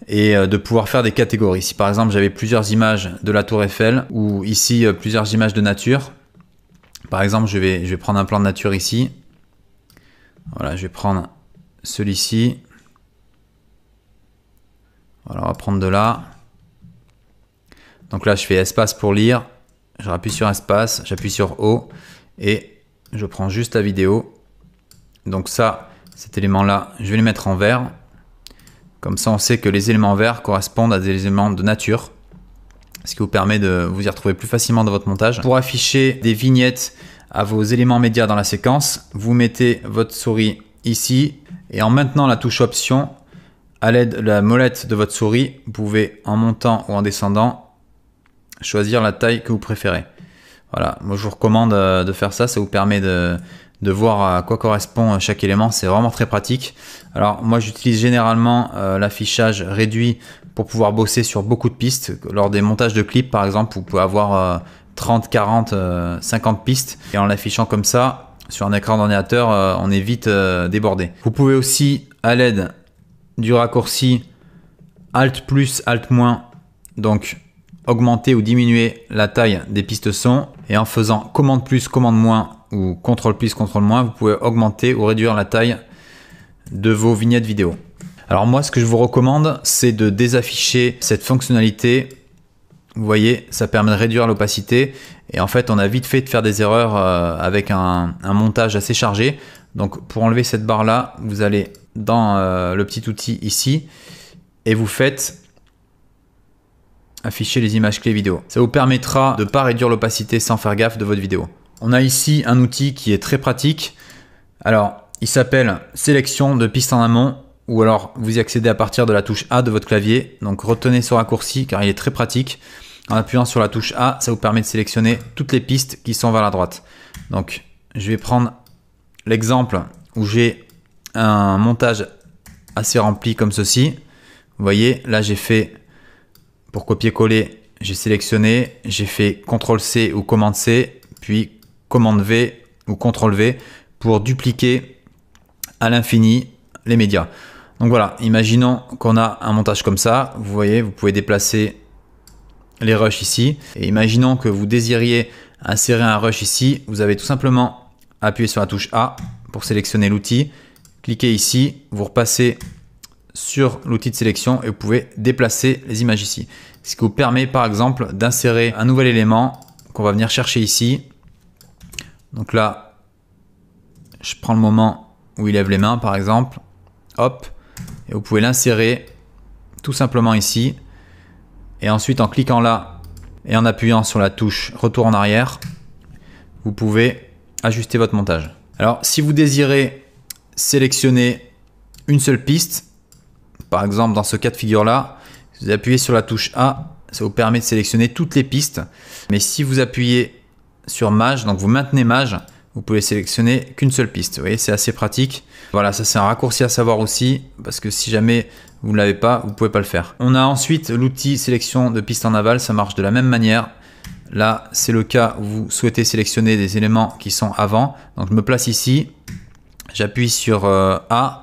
et de pouvoir faire des catégories. Si par exemple j'avais plusieurs images de la Tour Eiffel ou ici plusieurs images de nature, par exemple je vais prendre un plan de nature ici. Voilà, je vais prendre celui-ci. Voilà, on va prendre de là. Donc là je fais espace pour lire, je rappuie sur espace, j'appuie sur O et je prends juste la vidéo. Donc ça, cet élément-là, je vais les mettre en vert. Comme ça, on sait que les éléments verts correspondent à des éléments de nature, ce qui vous permet de vous y retrouver plus facilement dans votre montage. Pour afficher des vignettes à vos éléments médias dans la séquence, vous mettez votre souris ici et en maintenant la touche Option, à l'aide de la molette de votre souris, vous pouvez en montant ou en descendant choisir la taille que vous préférez. Voilà, moi je vous recommande de faire ça, ça vous permet de voir à quoi correspond chaque élément, c'est vraiment très pratique. Alors moi j'utilise généralement l'affichage réduit pour pouvoir bosser sur beaucoup de pistes. Lors des montages de clips par exemple, vous pouvez avoir 30, 40, 50 pistes et en l'affichant comme ça sur un écran d'ordinateur, on est vite débordé. Vous pouvez aussi à l'aide du raccourci Alt plus, Alt moins, donc augmenter ou diminuer la taille des pistes son et en faisant commande plus, commande moins ou contrôle plus, contrôle moins, vous pouvez augmenter ou réduire la taille de vos vignettes vidéo. Alors moi, ce que je vous recommande, c'est de désafficher cette fonctionnalité. Vous voyez, ça permet de réduire l'opacité et en fait, on a vite fait de faire des erreurs avec un montage assez chargé. Donc pour enlever cette barre là, vous allez dans le petit outil ici et vous faites afficher les images clés vidéo. Ça vous permettra de ne pas réduire l'opacité sans faire gaffe de votre vidéo. On a ici un outil qui est très pratique. Alors, il s'appelle sélection de pistes en amont ou alors vous y accédez à partir de la touche A de votre clavier. Donc retenez ce raccourci car il est très pratique. En appuyant sur la touche A, ça vous permet de sélectionner toutes les pistes qui sont vers la droite. Donc, je vais prendre l'exemple où j'ai un montage assez rempli comme ceci. Vous voyez, là j'ai fait pour copier-coller, j'ai sélectionné, j'ai fait CTRL-C ou Commande-C, puis Commande-V ou CTRL-V pour dupliquer à l'infini les médias. Donc voilà, imaginons qu'on a un montage comme ça. Vous voyez, vous pouvez déplacer les rushs ici. Et imaginons que vous désiriez insérer un rush ici. Vous avez tout simplement appuyé sur la touche A pour sélectionner l'outil. Cliquez ici, vous repassez sur l'outil de sélection et vous pouvez déplacer les images ici. Ce qui vous permet par exemple d'insérer un nouvel élément qu'on va venir chercher ici. Donc là, je prends le moment où il lève les mains par exemple. Hop, et vous pouvez l'insérer tout simplement ici. Et ensuite en cliquant là et en appuyant sur la touche retour en arrière, vous pouvez ajuster votre montage. Alors si vous désirez sélectionner une seule piste, par exemple dans ce cas de figure là, vous appuyez sur la touche A, ça vous permet de sélectionner toutes les pistes. Mais si vous appuyez sur Maj, donc vous maintenez Maj, vous pouvez sélectionner qu'une seule piste. Vous voyez, c'est assez pratique. Voilà, ça c'est un raccourci à savoir aussi, parce que si jamais vous ne l'avez pas, vous ne pouvez pas le faire. On a ensuite l'outil sélection de piste en aval, ça marche de la même manière. Là, c'est le cas où vous souhaitez sélectionner des éléments qui sont avant. Donc je me place ici, j'appuie sur A,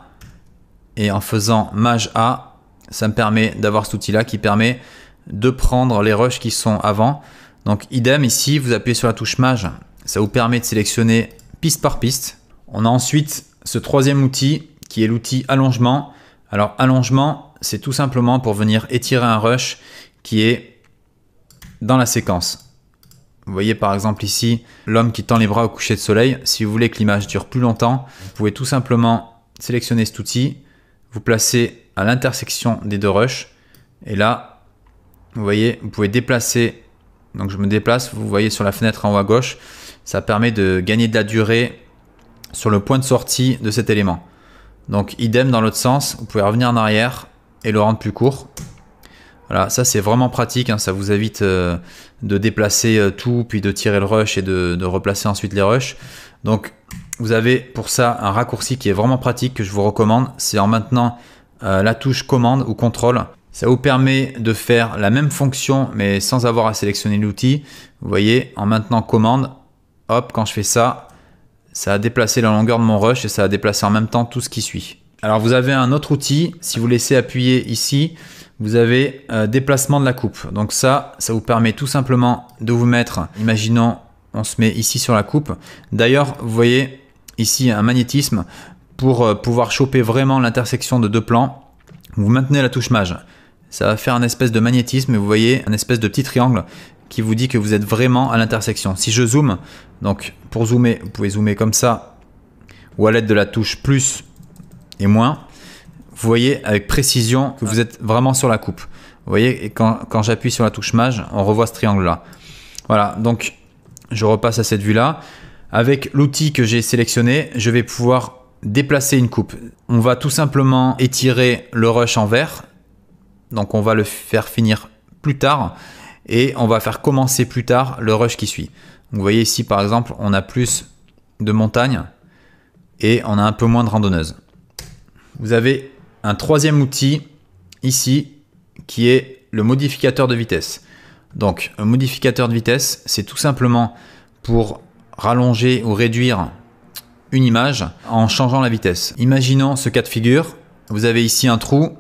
et en faisant Maj A, ça me permet d'avoir cet outil-là qui permet de prendre les rushs qui sont avant. Donc idem ici, vous appuyez sur la touche Maj, ça vous permet de sélectionner piste par piste. On a ensuite ce troisième outil qui est l'outil allongement. Alors allongement, c'est tout simplement pour venir étirer un rush qui est dans la séquence. Vous Vous voyez par exemple ici l'homme qui tend les bras au coucher de soleil. Si vous voulez que l'image dure plus longtemps, vous pouvez tout simplement sélectionner cet outil, vous placer à l'intersection des deux rushs et là, vous voyez, vous pouvez déplacer. Donc je me déplace, vous voyez sur la fenêtre en haut à gauche, ça permet de gagner de la durée sur le point de sortie de cet élément. Donc idem dans l'autre sens, vous pouvez revenir en arrière et le rendre plus court. Voilà, ça c'est vraiment pratique, hein, ça vous évite de déplacer tout, puis de tirer le rush et de replacer ensuite les rushs. Donc vous avez pour ça un raccourci qui est vraiment pratique que je vous recommande, c'est en maintenant la touche commande ou contrôle. Ça vous permet de faire la même fonction mais sans avoir à sélectionner l'outil. Vous voyez, en maintenant commande, hop, quand je fais ça, ça a déplacé la longueur de mon rush et ça a déplacé en même temps tout ce qui suit. Alors vous avez un autre outil, si vous laissez appuyer ici, vous avez déplacement de la coupe. Donc ça vous permet tout simplement de vous mettre, imaginons, on se met ici sur la coupe. D'ailleurs, vous voyez ici un magnétisme pour pouvoir choper vraiment l'intersection de deux plans. Vous maintenez la touche Maj. Ça va faire un espèce de magnétisme et vous voyez un espèce de petit triangle qui vous dit que vous êtes vraiment à l'intersection. Si je zoome, donc pour zoomer, vous pouvez zoomer comme ça ou à l'aide de la touche plus et moins. Vous voyez avec précision que vous êtes vraiment sur la coupe. Vous voyez, et quand j'appuie sur la touche Maj, on revoit ce triangle là. Voilà, donc je repasse à cette vue là. Avec l'outil que j'ai sélectionné, je vais pouvoir déplacer une coupe. On va tout simplement étirer le rush en vert. Donc on va le faire finir plus tard et on va faire commencer plus tard le rush qui suit. Donc, vous voyez ici par exemple, on a plus de montagne et on a un peu moins de randonneuse. Vous avez un troisième outil ici qui est le modificateur de vitesse. Donc un modificateur de vitesse, c'est tout simplement pour rallonger ou réduire une image en changeant la vitesse. Imaginons ce cas de figure, vous avez ici un trou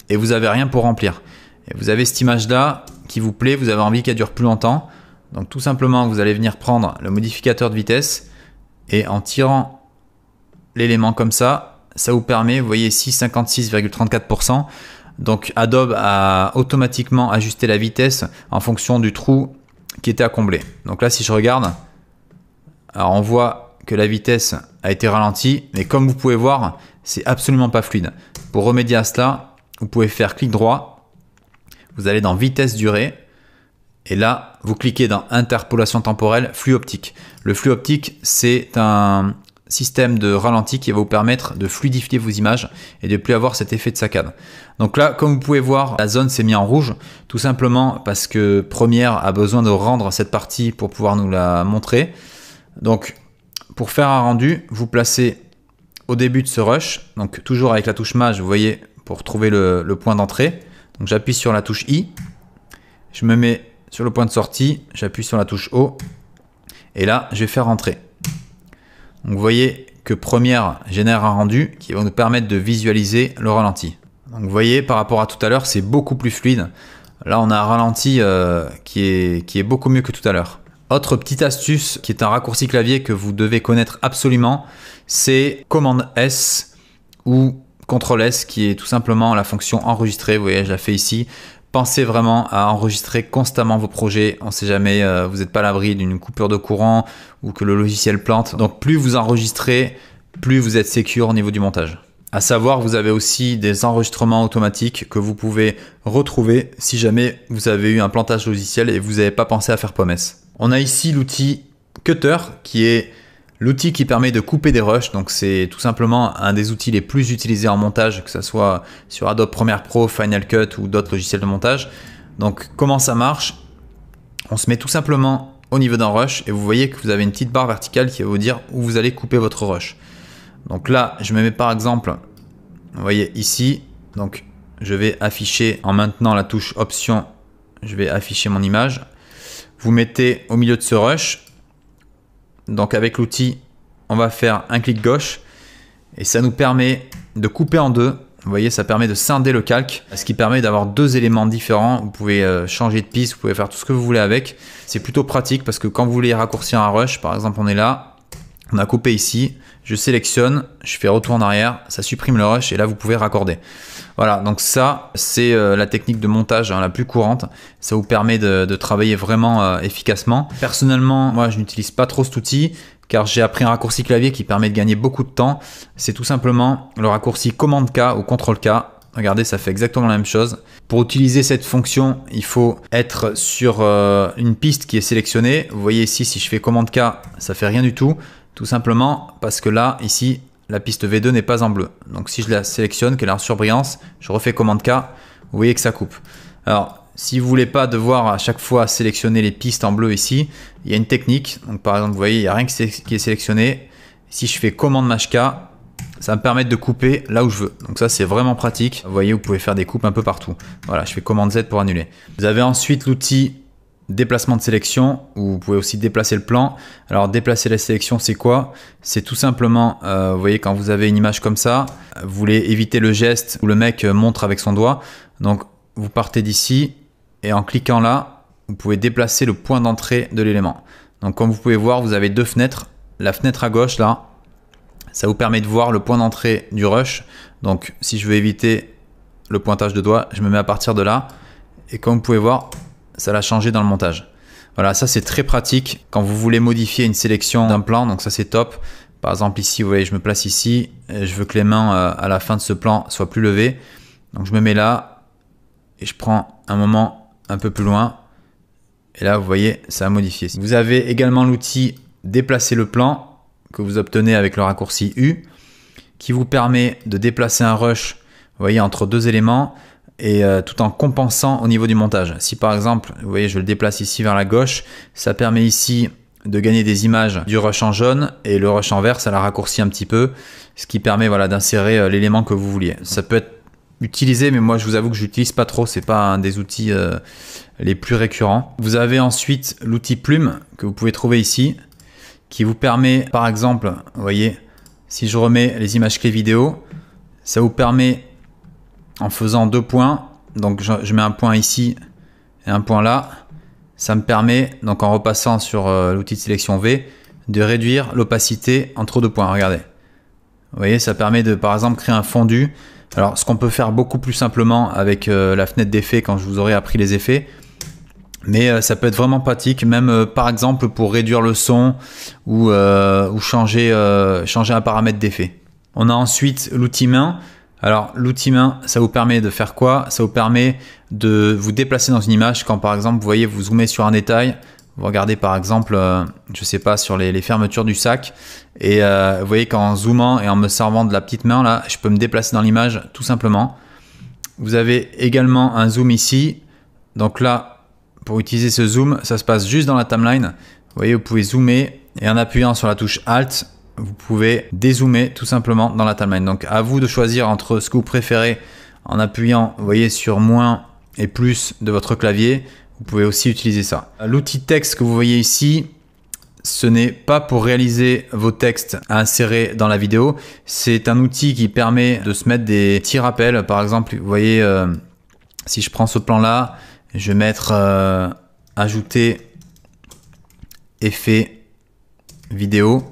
et vous n'avez rien pour remplir. Et vous avez cette image là qui vous plaît, vous avez envie qu'elle dure plus longtemps. Donc tout simplement, vous allez venir prendre le modificateur de vitesse et en tirant l'élément comme ça vous permet, vous voyez ici 56,34%. Donc Adobe a automatiquement ajusté la vitesse en fonction du trou qui était à combler. Donc là, si je regarde, alors on voit que la vitesse a été ralentie, mais comme vous pouvez voir, c'est absolument pas fluide. Pour remédier à cela, vous pouvez faire clic droit, vous allez dans vitesse durée, et là, vous cliquez dans interpolation temporelle, flux optique. Le flux optique, c'est un système de ralenti qui va vous permettre de fluidifier vos images et de ne plus avoir cet effet de saccade. Donc là, comme vous pouvez voir, la zone s'est mise en rouge, tout simplement parce que Premiere a besoin de rendre cette partie pour pouvoir nous la montrer. Donc, pour faire un rendu, vous placez au début de ce rush, donc toujours avec la touche Maj, vous voyez, pour trouver le point d'entrée. Donc j'appuie sur la touche I, je me mets sur le point de sortie, j'appuie sur la touche O, et là, je vais faire rentrer. Donc vous voyez que Premiere génère un rendu qui va nous permettre de visualiser le ralenti. Donc vous voyez, par rapport à tout à l'heure, c'est beaucoup plus fluide. Là, on a un ralenti qui est beaucoup mieux que tout à l'heure. Autre petite astuce qui est un raccourci clavier que vous devez connaître absolument, c'est commande S ou CTRL S qui est tout simplement la fonction enregistrer. Vous voyez, je la fais ici. Pensez vraiment à enregistrer constamment vos projets. On ne sait jamais, vous n'êtes pas à l'abri d'une coupure de courant ou que le logiciel plante. Donc plus vous enregistrez, plus vous êtes sécure au niveau du montage. À savoir, vous avez aussi des enregistrements automatiques que vous pouvez retrouver si jamais vous avez eu un plantage logiciel et vous n'avez pas pensé à faire POMS. On a ici l'outil Cutter qui est l'outil qui permet de couper des rushs. Donc c'est tout simplement un des outils les plus utilisés en montage, que ce soit sur Adobe Premiere Pro, Final Cut ou d'autres logiciels de montage. Donc comment ça marche? On se met tout simplement au niveau d'un rush et vous voyez que vous avez une petite barre verticale qui va vous dire où vous allez couper votre rush. Donc là, je me mets par exemple, vous voyez ici, donc je vais afficher en maintenant la touche option, je vais afficher mon image. Vous mettez au milieu de ce rush. Donc avec l'outil, on va faire un clic gauche et ça nous permet de couper en deux. Vous voyez, ça permet de scinder le calque, ce qui permet d'avoir deux éléments différents. Vous pouvez changer de piste, vous pouvez faire tout ce que vous voulez avec. C'est plutôt pratique parce que quand vous voulez raccourcir un rush, par exemple on est là, On a coupé ici, je sélectionne, je fais retour en arrière, ça supprime le rush et là vous pouvez raccorder. Voilà, donc ça c'est la technique de montage la plus courante. Ça vous permet de travailler vraiment efficacement. Personnellement, moi je n'utilise pas trop cet outil car j'ai appris un raccourci clavier qui permet de gagner beaucoup de temps. C'est tout simplement le raccourci commande K ou CTRL K. Regardez, ça fait exactement la même chose. Pour utiliser cette fonction, il faut être sur une piste qui est sélectionnée. Vous voyez ici, si je fais commande K, ça fait rien du tout. Tout simplement parce que là, ici, la piste V2 n'est pas en bleu. Donc si je la sélectionne, qu'elle est en surbrillance, je refais commande K, vous voyez que ça coupe. Alors, si vous voulez pas devoir à chaque fois sélectionner les pistes en bleu ici, il y a une technique. Donc par exemple, vous voyez, il n'y a rien qui est sélectionné. Si je fais commande K, ça va me permettre de couper là où je veux. Donc ça, c'est vraiment pratique. Vous voyez, vous pouvez faire des coupes un peu partout. Voilà, je fais commande Z pour annuler. Vous avez ensuite l'outil déplacement de sélection, où vous pouvez aussi déplacer le plan. Alors déplacer la sélection, c'est quoi? C'est tout simplement, vous voyez, quand vous avez une image comme ça, vous voulez éviter le geste où le mec montre avec son doigt. Donc vous partez d'ici et en cliquant là, vous pouvez déplacer le point d'entrée de l'élément. Donc comme vous pouvez voir, vous avez deux fenêtres. La fenêtre à gauche là, ça vous permet de voir le point d'entrée du rush. Donc si je veux éviter le pointage de doigt, je me mets à partir de là. Et comme vous pouvez voir, ça l'a changé dans le montage. Voilà, ça c'est très pratique quand vous voulez modifier une sélection d'un plan, donc ça c'est top. Par exemple ici, vous voyez, je me place ici, et je veux que les mains à la fin de ce plan soient plus levées. Donc je me mets là, et je prends un moment un peu plus loin. Et là, vous voyez, ça a modifié. Vous avez également l'outil déplacer le plan, que vous obtenez avec le raccourci U, qui vous permet de déplacer un rush, vous voyez, entre deux éléments, et tout en compensant au niveau du montage. Si par exemple, vous voyez, je le déplace ici vers la gauche, ça permet ici de gagner des images du rush en jaune et le rush en vert, ça l'a raccourci un petit peu, ce qui permet voilà, d'insérer l'élément que vous vouliez. Ça peut être utilisé, mais moi je vous avoue que je l'utilise pas trop, c'est pas un des outils les plus récurrents. Vous avez ensuite l'outil plume que vous pouvez trouver ici, qui vous permet par exemple, vous voyez, si je remets les images clés vidéo, ça vous permet en faisant deux points, donc je mets un point ici et un point là, ça me permet, donc en repassant sur l'outil de sélection V, de réduire l'opacité entre deux points. Regardez, vous voyez, ça permet de par exemple créer un fondu. Alors ce qu'on peut faire beaucoup plus simplement avec la fenêtre d'effet quand je vous aurai appris les effets, mais ça peut être vraiment pratique, même par exemple pour réduire le son ou changer un paramètre d'effet. On a ensuite l'outil main. Alors l'outil main, ça vous permet de faire quoi? Ça vous permet de vous déplacer dans une image quand par exemple vous voyez, vous zoomez sur un détail, vous regardez par exemple, je sais pas, sur les fermetures du sac, et vous voyez qu'en zoomant et en me servant de la petite main là, je peux me déplacer dans l'image tout simplement. Vous avez également un zoom ici, donc là pour utiliser ce zoom, ça se passe juste dans la timeline. Vous voyez, vous pouvez zoomer et en appuyant sur la touche Alt, vous pouvez dézoomer tout simplement dans la timeline. Donc à vous de choisir entre ce que vous préférez en appuyant, vous voyez, sur moins et plus de votre clavier. Vous pouvez aussi utiliser ça. L'outil texte que vous voyez ici, ce n'est pas pour réaliser vos textes à insérer dans la vidéo. C'est un outil qui permet de se mettre des petits rappels. Par exemple, vous voyez, si je prends ce plan là, je vais mettre ajouter effet vidéo.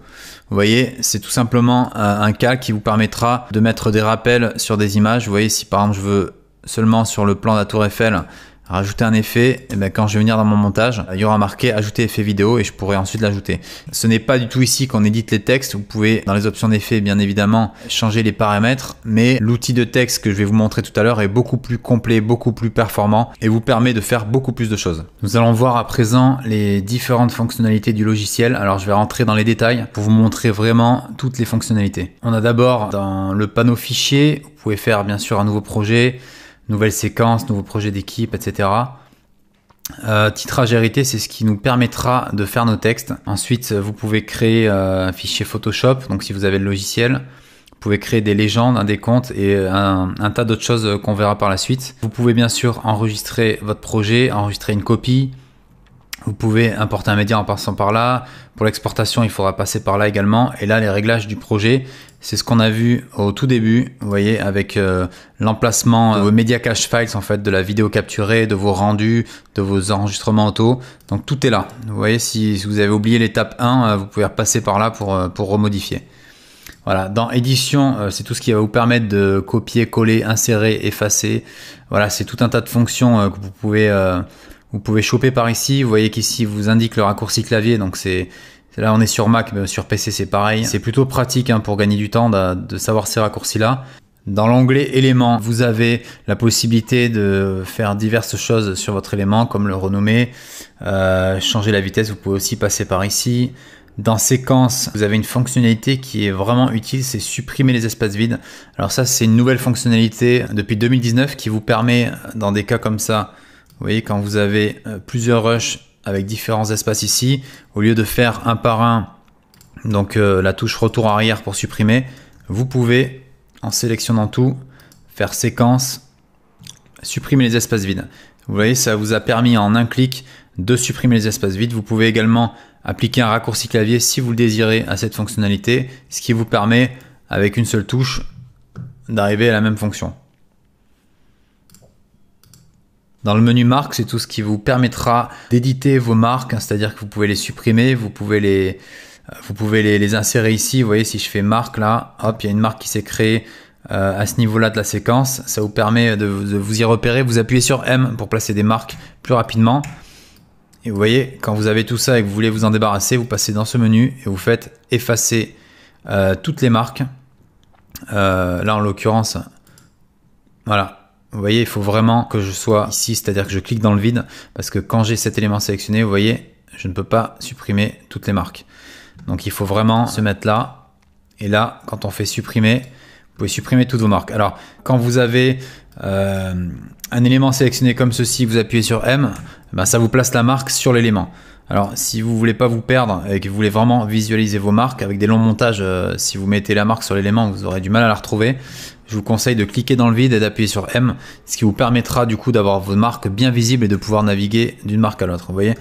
Vous voyez, c'est tout simplement un calque qui vous permettra de mettre des rappels sur des images. Vous voyez, si par exemple je veux seulement sur le plan de la tour Eiffel rajouter un effet, et bien quand je vais venir dans mon montage, il y aura marqué ajouter effet vidéo et je pourrai ensuite l'ajouter. Ce n'est pas du tout ici qu'on édite les textes. Vous pouvez dans les options d'effet bien évidemment changer les paramètres, mais l'outil de texte que je vais vous montrer tout à l'heure est beaucoup plus complet, beaucoup plus performant et vous permet de faire beaucoup plus de choses. Nous allons voir à présent les différentes fonctionnalités du logiciel. Alors je vais rentrer dans les détails pour vous montrer vraiment toutes les fonctionnalités. On a d'abord dans le panneau fichier, vous pouvez faire bien sûr un nouveau projet, nouvelle séquence, nouveau projet d'équipe, etc. Titrage hérité, c'est ce qui nous permettra de faire nos textes. Ensuite, vous pouvez créer un fichier Photoshop, donc si vous avez le logiciel. Vous pouvez créer des légendes, un décompte et un tas d'autres choses qu'on verra par la suite. Vous pouvez bien sûr enregistrer votre projet, enregistrer une copie. Vous pouvez importer un média en passant par là. Pour l'exportation, il faudra passer par là également. Et là, les réglages du projet, c'est ce qu'on a vu au tout début, vous voyez, avec l'emplacement de vos media cache files, en fait, de la vidéo capturée, de vos rendus, de vos enregistrements auto. Donc tout est là. Vous voyez, si vous avez oublié l'étape 1, vous pouvez repasser par là pour remodifier. Voilà, dans édition, c'est tout ce qui va vous permettre de copier, coller, insérer, effacer. Voilà, c'est tout un tas de fonctions que vous pouvez choper par ici. Vous voyez qu'ici, vous indique le raccourci clavier, donc là, on est sur Mac, mais sur PC, c'est pareil. C'est plutôt pratique pour gagner du temps de savoir ces raccourcis-là. Dans l'onglet éléments, vous avez la possibilité de faire diverses choses sur votre élément, comme le renommer, changer la vitesse. Vous pouvez aussi passer par ici. Dans séquence, vous avez une fonctionnalité qui est vraiment utile, c'est supprimer les espaces vides. Alors ça, c'est une nouvelle fonctionnalité depuis 2019 qui vous permet, dans des cas comme ça, vous voyez, quand vous avez plusieurs rushs avec différents espaces ici, au lieu de faire un par un, donc la touche retour arrière pour supprimer, vous pouvez, en sélectionnant tout, faire séquence, supprimer les espaces vides. Vous voyez, ça vous a permis en un clic de supprimer les espaces vides. Vous pouvez également appliquer un raccourci clavier si vous le désirez à cette fonctionnalité, ce qui vous permet, avec une seule touche, d'arriver à la même fonction. Dans le menu marques, c'est tout ce qui vous permettra d'éditer vos marques, c'est-à-dire que vous pouvez les supprimer, vous pouvez les insérer ici. Vous voyez, si je fais marque là, hop, il y a une marque qui s'est créée à ce niveau-là de la séquence. Ça vous permet de vous y repérer. Vous appuyez sur M pour placer des marques plus rapidement. Et vous voyez, quand vous avez tout ça et que vous voulez vous en débarrasser, vous passez dans ce menu et vous faites effacer toutes les marques. Là, en l'occurrence, voilà. Vous voyez, il faut vraiment que je sois ici, c'est-à-dire que je clique dans le vide, parce que quand j'ai cet élément sélectionné, vous voyez, je ne peux pas supprimer toutes les marques. Donc il faut vraiment se mettre là. Et là, quand on fait supprimer, vous pouvez supprimer toutes vos marques. Alors, quand vous avez un élément sélectionné comme ceci, vous appuyez sur M, ben ça vous place la marque sur l'élément. Alors, si vous ne voulez pas vous perdre et que vous voulez vraiment visualiser vos marques avec des longs montages, si vous mettez la marque sur l'élément, vous aurez du mal à la retrouver. Je vous conseille de cliquer dans le vide et d'appuyer sur M, ce qui vous permettra du coup d'avoir vos marques bien visibles et de pouvoir naviguer d'une marque à l'autre. Vous voyez,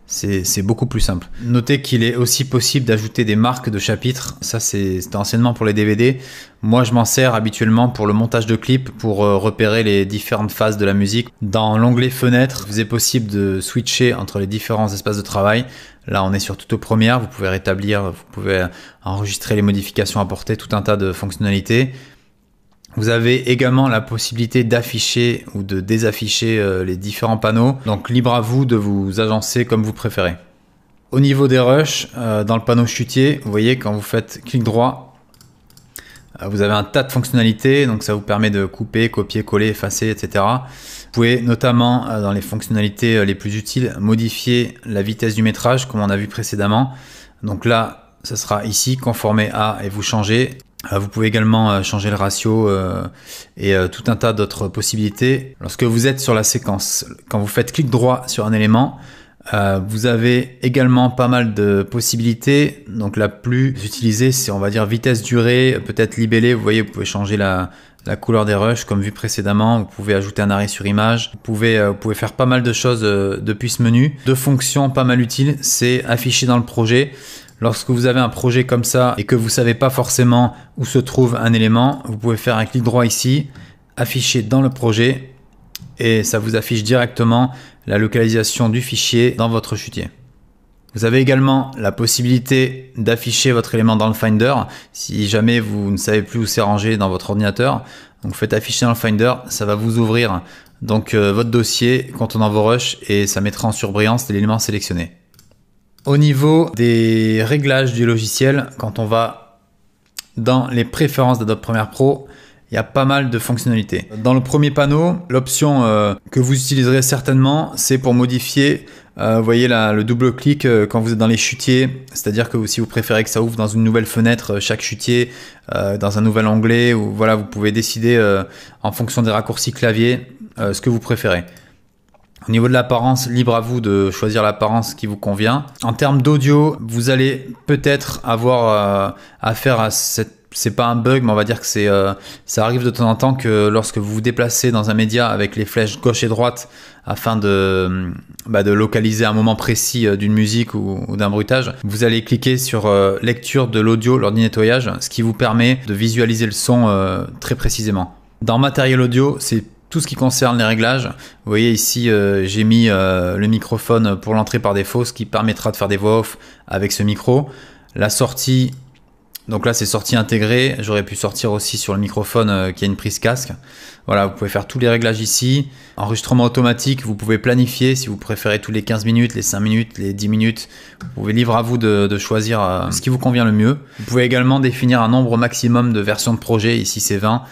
c'est beaucoup plus simple. Notez qu'il est aussi possible d'ajouter des marques de chapitres. Ça, c'était anciennement pour les DVD. Moi, je m'en sers habituellement pour le montage de clips, pour repérer les différentes phases de la musique. Dans l'onglet fenêtre, il est possible de switcher entre les différents espaces de travail. Là, on est sur toute première. Vous pouvez rétablir, vous pouvez enregistrer les modifications apportées, tout un tas de fonctionnalités. Vous avez également la possibilité d'afficher ou de désafficher les différents panneaux. Donc libre à vous de vous agencer comme vous préférez. Au niveau des rushs, dans le panneau chutier, vous voyez quand vous faites clic droit, vous avez un tas de fonctionnalités. Donc ça vous permet de couper, copier, coller, effacer, etc. Vous pouvez notamment, dans les fonctionnalités les plus utiles, modifier la vitesse du métrage comme on a vu précédemment. Donc là, ça sera ici, conformer à, et vous changez. Vous pouvez également changer le ratio et tout un tas d'autres possibilités. Lorsque vous êtes sur la séquence, quand vous faites clic droit sur un élément, vous avez également pas mal de possibilités. Donc la plus utilisée, c'est on va dire vitesse durée, peut-être libellé. Vous voyez, vous pouvez changer la couleur des rushs comme vu précédemment. Vous pouvez ajouter un arrêt sur image. Vous pouvez faire pas mal de choses depuis ce menu. Deux fonctions pas mal utiles, c'est afficher dans le projet. Lorsque vous avez un projet comme ça et que vous ne savez pas forcément où se trouve un élément, vous pouvez faire un clic droit ici, afficher dans le projet et ça vous affiche directement la localisation du fichier dans votre chutier. Vous avez également la possibilité d'afficher votre élément dans le Finder si jamais vous ne savez plus où c'est rangé dans votre ordinateur. Donc faites afficher dans le Finder, ça va vous ouvrir donc votre dossier contenant vos rushs et ça mettra en surbrillance l'élément sélectionné. Au niveau des réglages du logiciel, quand on va dans les préférences d'Adobe Premiere Pro, il y a pas mal de fonctionnalités. Dans le premier panneau, l'option que vous utiliserez certainement, c'est pour modifier, vous voyez là, le double-clic quand vous êtes dans les chutiers, c'est-à-dire que si vous préférez que ça ouvre dans une nouvelle fenêtre, chaque chutier, dans un nouvel onglet, ou voilà, vous pouvez décider en fonction des raccourcis clavier ce que vous préférez. Au niveau de l'apparence, libre à vous de choisir l'apparence qui vous convient. En termes d'audio, vous allez peut-être avoir affaire à cette c'est pas un bug, mais on va dire que ça arrive de temps en temps que lorsque vous vous déplacez dans un média avec les flèches gauche et droite afin de localiser un moment précis d'une musique ou d'un bruitage, vous allez cliquer sur lecture de l'audio lors du nettoyage, ce qui vous permet de visualiser le son très précisément. Dans matériel audio, c'est tout ce qui concerne les réglages. Vous voyez ici, j'ai mis le microphone pour l'entrée par défaut, ce qui permettra de faire des voix off avec ce micro. La sortie, donc là c'est sortie intégrée, j'aurais pu sortir aussi sur le microphone qui a une prise casque. Voilà, vous pouvez faire tous les réglages ici. Enregistrement automatique, vous pouvez planifier si vous préférez tous les 15 minutes, les 5 minutes, les 10 minutes. Vous pouvez libre à vous de choisir ce qui vous convient le mieux. Vous pouvez également définir un nombre maximum de versions de projet, ici c'est 20.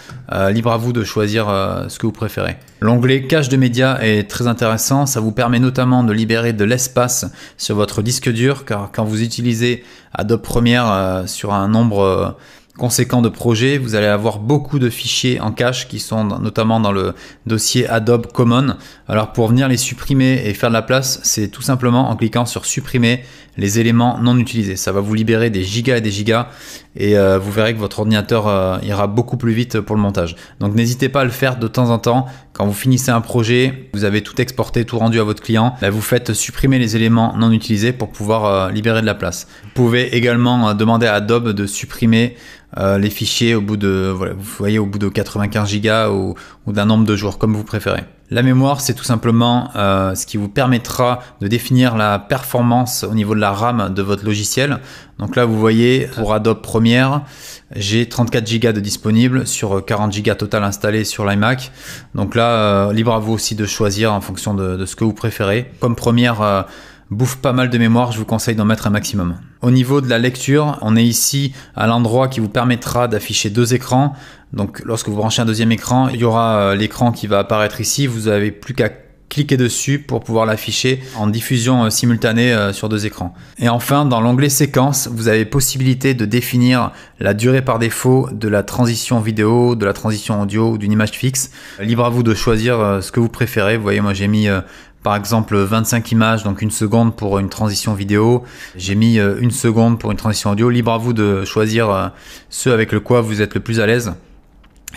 Libre à vous de choisir ce que vous préférez. L'onglet cache de médias est très intéressant, ça vous permet notamment de libérer de l'espace sur votre disque dur, car quand vous utilisez Adobe Premiere sur un nombre conséquent de projets, vous allez avoir beaucoup de fichiers en cache qui sont notamment dans le dossier Adobe Common. Alors pour venir les supprimer et faire de la place, c'est tout simplement en cliquant sur supprimer les éléments non utilisés. Ça va vous libérer des gigas et des gigas et vous verrez que votre ordinateur ira beaucoup plus vite pour le montage. Donc n'hésitez pas à le faire de temps en temps. Quand vous finissez un projet, vous avez tout exporté, tout rendu à votre client, là vous faites supprimer les éléments non utilisés pour pouvoir libérer de la place. Vous pouvez également demander à Adobe de supprimer les fichiers au bout de, voilà, vous voyez, au bout de 95 gigas ou d'un nombre de jours, comme vous préférez. La mémoire, c'est tout simplement ce qui vous permettra de définir la performance au niveau de la RAM de votre logiciel. Donc là, vous voyez, pour Adobe Premiere, j'ai 34 Go de disponible sur 40 Go total installé sur l'iMac. Donc là, libre à vous aussi de choisir en fonction de ce que vous préférez. Comme Premiere bouffe pas mal de mémoire, je vous conseille d'en mettre un maximum. Au niveau de la lecture, on est ici à l'endroit qui vous permettra d'afficher deux écrans. Donc lorsque vous branchez un deuxième écran, il y aura l'écran qui va apparaître ici. Vous n'avez plus qu'à cliquer dessus pour pouvoir l'afficher en diffusion simultanée sur deux écrans. Et enfin, dans l'onglet séquence, vous avez possibilité de définir la durée par défaut de la transition vidéo, de la transition audio ou d'une image fixe. Libre à vous de choisir ce que vous préférez. Vous voyez, moi j'ai mis par exemple 25 images, donc 1 seconde pour une transition vidéo. J'ai mis 1 seconde pour une transition audio. Libre à vous de choisir ce avec le quoi vous êtes le plus à l'aise.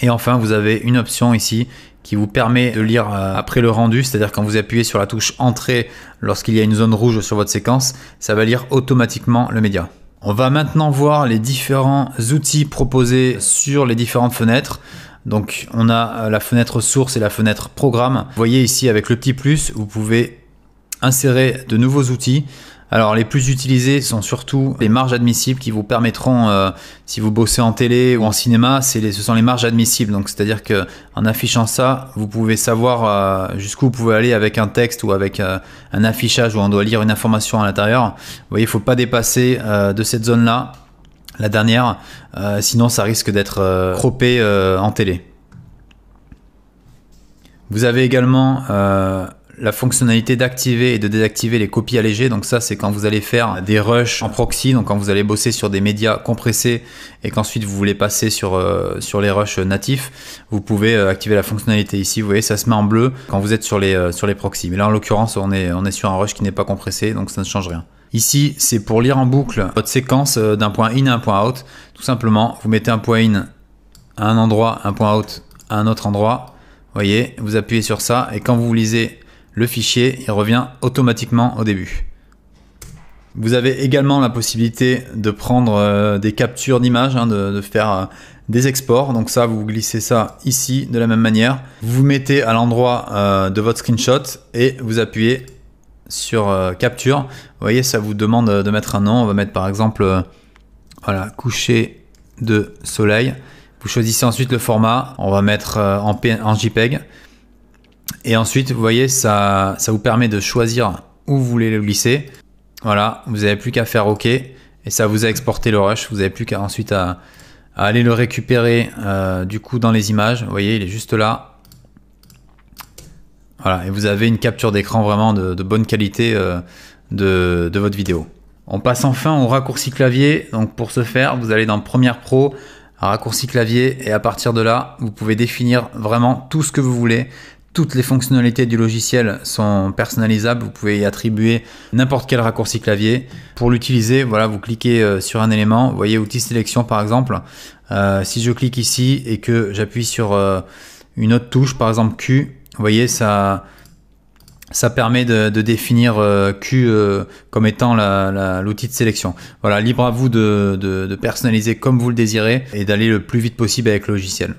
Et enfin, vous avez une option ici qui vous permet de lire après le rendu, c'est-à-dire quand vous appuyez sur la touche Entrée lorsqu'il y a une zone rouge sur votre séquence, ça va lire automatiquement le média. On va maintenant voir les différents outils proposés sur les différentes fenêtres. Donc on a la fenêtre source et la fenêtre programme. Vous voyez ici avec le petit plus, vous pouvez insérer de nouveaux outils. Alors les plus utilisés sont surtout les marges admissibles qui vous permettront, si vous bossez en télé ou en cinéma, ce sont les marges admissibles. Donc c'est-à-dire que en affichant ça, vous pouvez savoir jusqu'où vous pouvez aller avec un texte ou avec un affichage où on doit lire une information à l'intérieur. Vous voyez, il ne faut pas dépasser de cette zone-là, la dernière, sinon ça risque d'être croppé en télé. Vous avez également la fonctionnalité d'activer et de désactiver les copies allégées. Donc ça, c'est quand vous allez faire des rushs en proxy, donc quand vous allez bosser sur des médias compressés et qu'ensuite vous voulez passer sur les rushs natifs, vous pouvez activer la fonctionnalité ici. Vous voyez, ça se met en bleu quand vous êtes sur les proxys. Mais là, en l'occurrence, on est sur un rush qui n'est pas compressé, donc ça ne change rien. Ici, c'est pour lire en boucle votre séquence d'un point in à un point out. Tout simplement, vous mettez un point in à un endroit, un point out à un autre endroit. Vous voyez, vous appuyez sur ça et quand vous lisez le fichier, il revient automatiquement au début. Vous avez également la possibilité de prendre des captures d'images, de faire des exports. Donc ça, vous glissez ça ici de la même manière. Vous vous mettez à l'endroit de votre screenshot et vous appuyez sur capture. Vous voyez, ça vous demande de mettre un nom. On va mettre par exemple voilà, coucher de soleil. Vous choisissez ensuite le format. On va mettre en JPEG. Et ensuite, vous voyez, ça vous permet de choisir où vous voulez le glisser. Voilà, vous n'avez plus qu'à faire OK. Et ça vous a exporté le rush. Vous n'avez plus qu'à ensuite à aller le récupérer du coup dans les images. Vous voyez, il est juste là. Voilà, et vous avez une capture d'écran vraiment de bonne qualité de votre vidéo. On passe enfin au raccourci clavier. Donc pour ce faire, vous allez dans Premiere Pro, raccourci clavier, et à partir de là, vous pouvez définir vraiment tout ce que vous voulez. Toutes les fonctionnalités du logiciel sont personnalisables. Vous pouvez y attribuer n'importe quel raccourci clavier. Pour l'utiliser, voilà, vous cliquez sur un élément. Vous voyez outil sélection par exemple. Si je clique ici et que j'appuie sur une autre touche, par exemple Q, vous voyez, ça permet de définir Q comme étant l'outil de sélection. Voilà, libre à vous de personnaliser comme vous le désirez et d'aller le plus vite possible avec le logiciel.